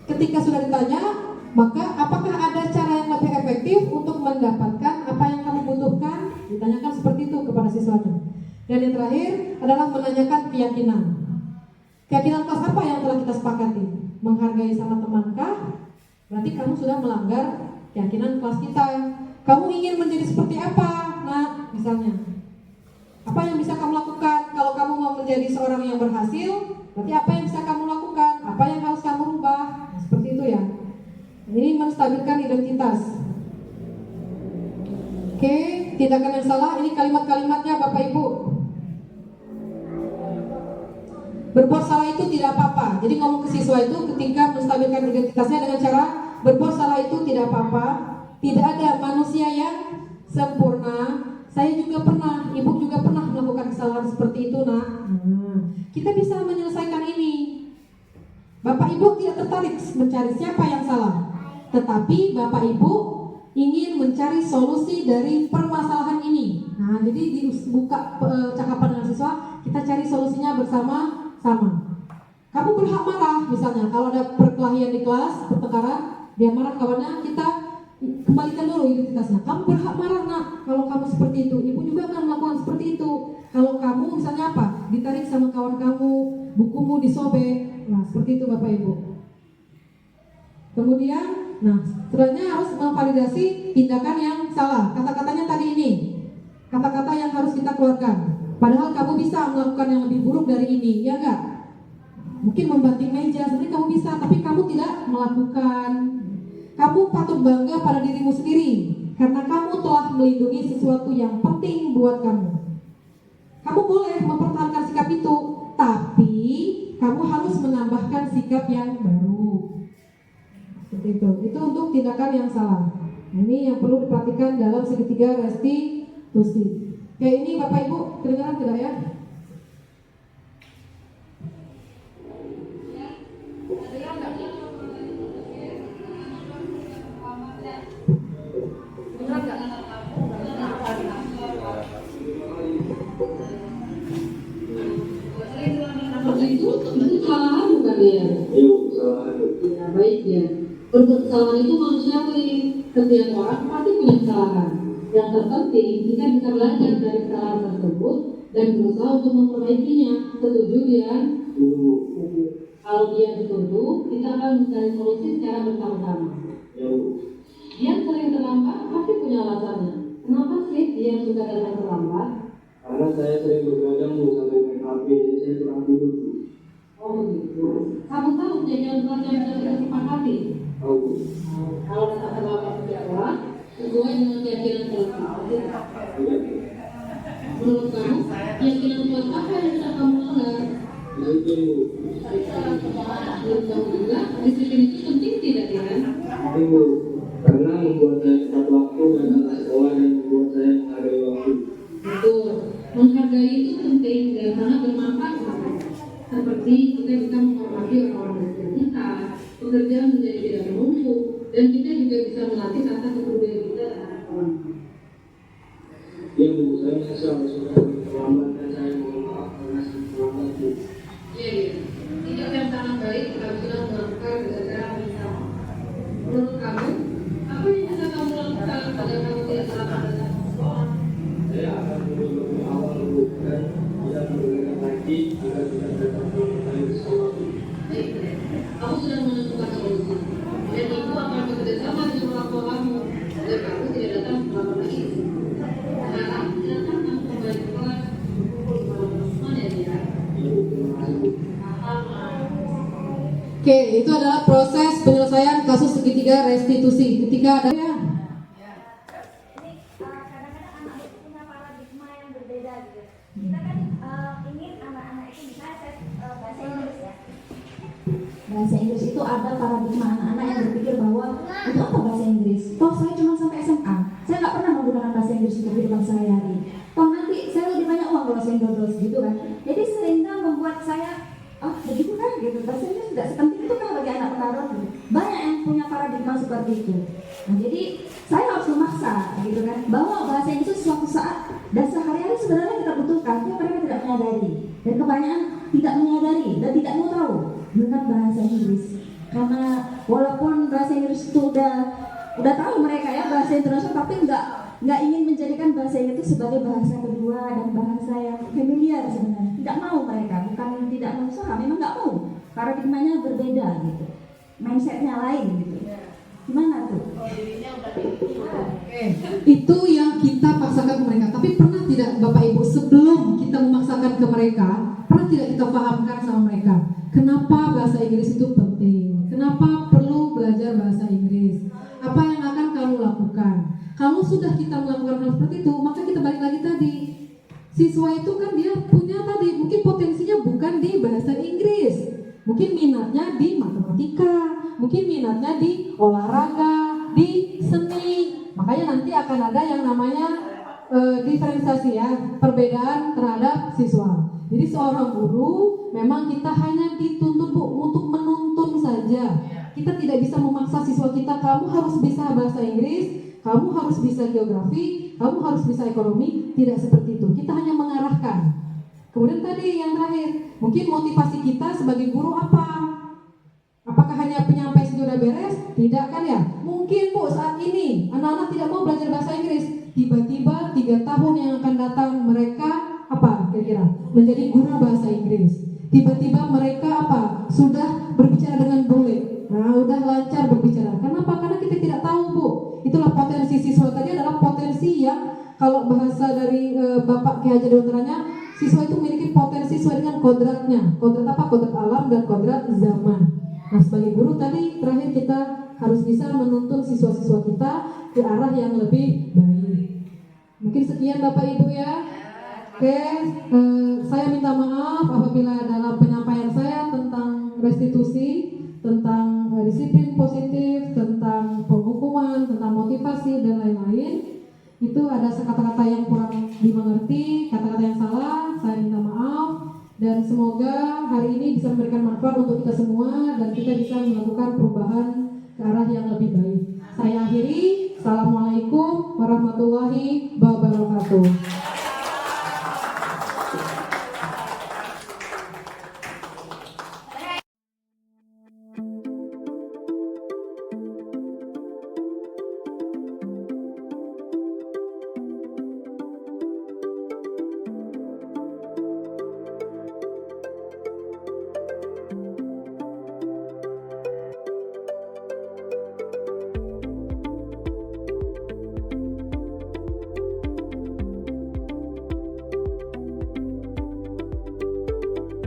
Ketika sudah ditanya, maka apakah ada cara yang lebih efektif untuk mendapatkan apa yang kamu butuhkan? Ditanyakan seperti itu kepada siswanya. Dan yang terakhir adalah menanyakan keyakinan. Keyakinan kelas apa yang telah kita sepakati? Menghargai sama temankah? Berarti kamu sudah melanggar keyakinan kelas kita. Kamu ingin menjadi seperti apa? nak, misalnya. Apa yang bisa kamu lakukan? Kalau kamu mau menjadi seorang yang berhasil, berarti apa yang bisa kamu lakukan? Apa yang harus kamu rubah? Nah, seperti itu ya. Ini menstabilkan identitas. Oke, tindakan yang salah, ini kalimat-kalimatnya Bapak Ibu. Berbuat salah itu tidak apa-apa. Jadi ngomong ke siswa itu ketika menstabilkan identitasnya dengan cara berbuat salah itu tidak apa-apa. Tidak ada manusia yang sempurna. Saya juga pernah, ibu juga pernah melakukan kesalahan seperti itu, nak. Kita bisa menyelesaikan ini. Bapak Ibu tidak tertarik mencari siapa yang salah, tetapi Bapak Ibu ingin mencari solusi dari permasalahan ini. Nah, jadi dibuka cakapan dengan siswa, kita cari solusinya bersama-sama. Kamu berhak marah, misalnya kalau ada perkelahian di kelas, pertengkaran, dia marah kawannya, kita kembalikan dulu identitasnya. Kamu berhak marah, nak, kalau kamu seperti itu. Ibu juga akan melakukan seperti itu. Kalau kamu misalnya apa? Ditarik sama kawan kamu, bukumu disobek. Nah, seperti itu Bapak Ibu. Kemudian, nah, setelahnya harus memvalidasi tindakan yang salah. Kata-katanya tadi ini. Kata-kata yang harus kita keluarkan. Padahal kamu bisa melakukan yang lebih buruk dari ini, ya enggak? Mungkin membanting meja, sebenarnya kamu bisa, tapi kamu tidak melakukan. Kamu patut bangga pada dirimu sendiri karena kamu telah melindungi sesuatu yang penting buat kamu. Kamu boleh mempertahankan sikap itu, tapi kamu harus menambahkan sikap yang baru. Seperti itu. Itu untuk tindakan yang salah. Ini yang perlu diperhatikan dalam segitiga restitusi. Kayak ini Bapak Ibu, kedengaran tidak ya? Itu kesalahan bukan ya? Ya baik ya. Berbuat kesalahan itu manusiawi. Setiap orang pasti punya kesalahan. Yang terpenting kita bisa belajar dari kesalahan tersebut dan berusaha untuk memperbaikinya. Setuju dia? Kalau dia setuju, kita akan mencari solusi secara bersama-sama. Dia sering terlambat pasti punya alasannya. Kenapa sih dia suka datang terlambat? Karena saya sering begadang sampai main HP, jadi saya kurang tidur. Oh begitu. Kamu tahu jajaran kelas yang bisa kita sepakati? Tahu. Kalau datang terlambat setiap orang, sesuai dengan keyakinan kelas. Menurut kamu, keyakinan kelas apa yang bisa kamu melanggar? Disiplin, Bu. Menurut kamu juga, disiplin itu penting tidak ya? Penting, Bu. Karena membuat saya tepat waktu dan datang sekolah dan membuat saya menghargai waktu. Betul. Menghargai itu penting dan sangat bermanfaat. Seperti kita bisa menghormati orang-orang di sekitar kita, pekerjaan menjadi tidak menumpuk, dan kita juga bisa melatih rasa kepedulian kita terhadap orang. Ya, Bu, saya menyesal sudah terlambat dan saya mohon maaf karena terlambat, Bu. Iya, iya. Sikap yang sangat baik kita sudah melakukan gara-gara bersama. Menurut kamu, apa yang bisa kamu lakukan agar kamu tidak terlambat datang ke sekolah? Saya akan mulai lebih awal, Bu, dan tidak berulang lagi jika tidak datang ke sekolah. Baik, kamu sudah menentukan solusi. Dan ibu akan bekerjasama dengan orang tua kamu agar kamu tidak datang terlambat lagi. Sekarang, silakan kamu kembali ke kelas. Mana ya, dia? Terima kasih, Bu. Oke, itu adalah proses penyelesaian kasus segitiga restitusi. Ketika ada ya, Ini kadang-kadang anak itu punya paradigma yang berbeda gitu. Kita kan ingin anak-anak itu bisa bahasa Inggris ya. Bahasa Inggris itu ada paradigma anak-anak yang berpikir bahwa untuk apa bahasa Inggris? Toh saya cuma sampai SMA, saya nggak pernah menggunakan bahasa Inggris untuk kehidupan sehari-hari. Toh nanti saya lebih banyak uang kalau saya dodos gitu kan. Jadi sehingga membuat saya begitu kan gitu. Bahasa Inggris tidak sepenting itu kan bagi anak penaruh gitu. Banyak yang punya paradigma seperti itu. Nah jadi saya harus memaksa gitu kan bahwa bahasa Inggris suatu saat dan sehari-hari sebenarnya kita butuhkan, tapi mereka tidak menyadari dan kebanyakan tidak menyadari dan tidak mau tahu dengan bahasa Inggris. Karena walaupun bahasa Inggris itu udah tahu mereka ya bahasa internasional, tapi nggak ingin menjadikan bahasa Inggris itu sebagai bahasa kedua dan bahasa yang familiar sebenarnya. Tidak mau mereka, bukan tidak berusaha, memang nggak mau. Paradigmanya berbeda gitu, mindsetnya lain gitu. Gimana tuh? Itu yang kita paksakan ke mereka. Tapi pernah tidak Bapak Ibu sebelum kita memaksakan ke mereka, pernah tidak kita pahamkan sama mereka kenapa bahasa Inggris itu penting? Kenapa perlu belajar bahasa Inggris? Apa yang akan kamu lakukan? Kalau sudah kita melakukan hal seperti itu, maka kita balik lagi tadi. Siswa itu kan dia punya tadi, mungkin potensinya bukan di bahasa Inggris. Mungkin minatnya di matematika, mungkin minatnya di olahraga, di seni. Makanya nanti akan ada yang namanya diferensiasi ya, perbedaan terhadap siswa. Jadi seorang guru memang kita hanya dituntut untuk menuntun saja. Kita tidak bisa memaksa siswa kita, kamu harus bisa bahasa Inggris, kamu harus bisa geografi, kamu harus bisa ekonomi. Tidak seperti itu. Kita hanya mengarahkan. Kemudian tadi yang terakhir, mungkin motivasi kita sebagai guru apa? Apakah hanya penyampaian sudah beres? Tidak kan ya? Mungkin Bu saat ini anak-anak tidak mau belajar bahasa Inggris. Tiba-tiba 3 tahun yang akan datang mereka apa kira-kira? Menjadi guru bahasa Inggris. Tiba-tiba mereka apa? Sudah berbicara dengan boleh. Nah, udah lancar berbicara. Kenapa? Karena kita tidak tahu Bu. Itulah potensi siswa tadi adalah potensi yang kalau bahasa dari Bapak Ki Haji Dokterannya, siswa itu memiliki potensi sesuai dengan kodratnya. Kodrat apa? Kodrat alam dan kodrat zaman. Nah, sebagai guru tadi terakhir kita harus bisa menuntun siswa-siswa kita ke arah yang lebih baik. Mungkin sekian Bapak Ibu ya. Oke, saya minta maaf apabila dalam penyampaian saya tentang restitusi, tentang disiplin positif, tentang penghukuman, tentang motivasi dan lain-lain. Itu ada kata-kata yang kurang dimengerti, kata-kata yang salah, saya minta maaf. Dan semoga hari ini bisa memberikan manfaat untuk kita semua dan kita bisa melakukan perubahan ke arah yang lebih baik. Saya akhiri. Assalamualaikum warahmatullahi wabarakatuh.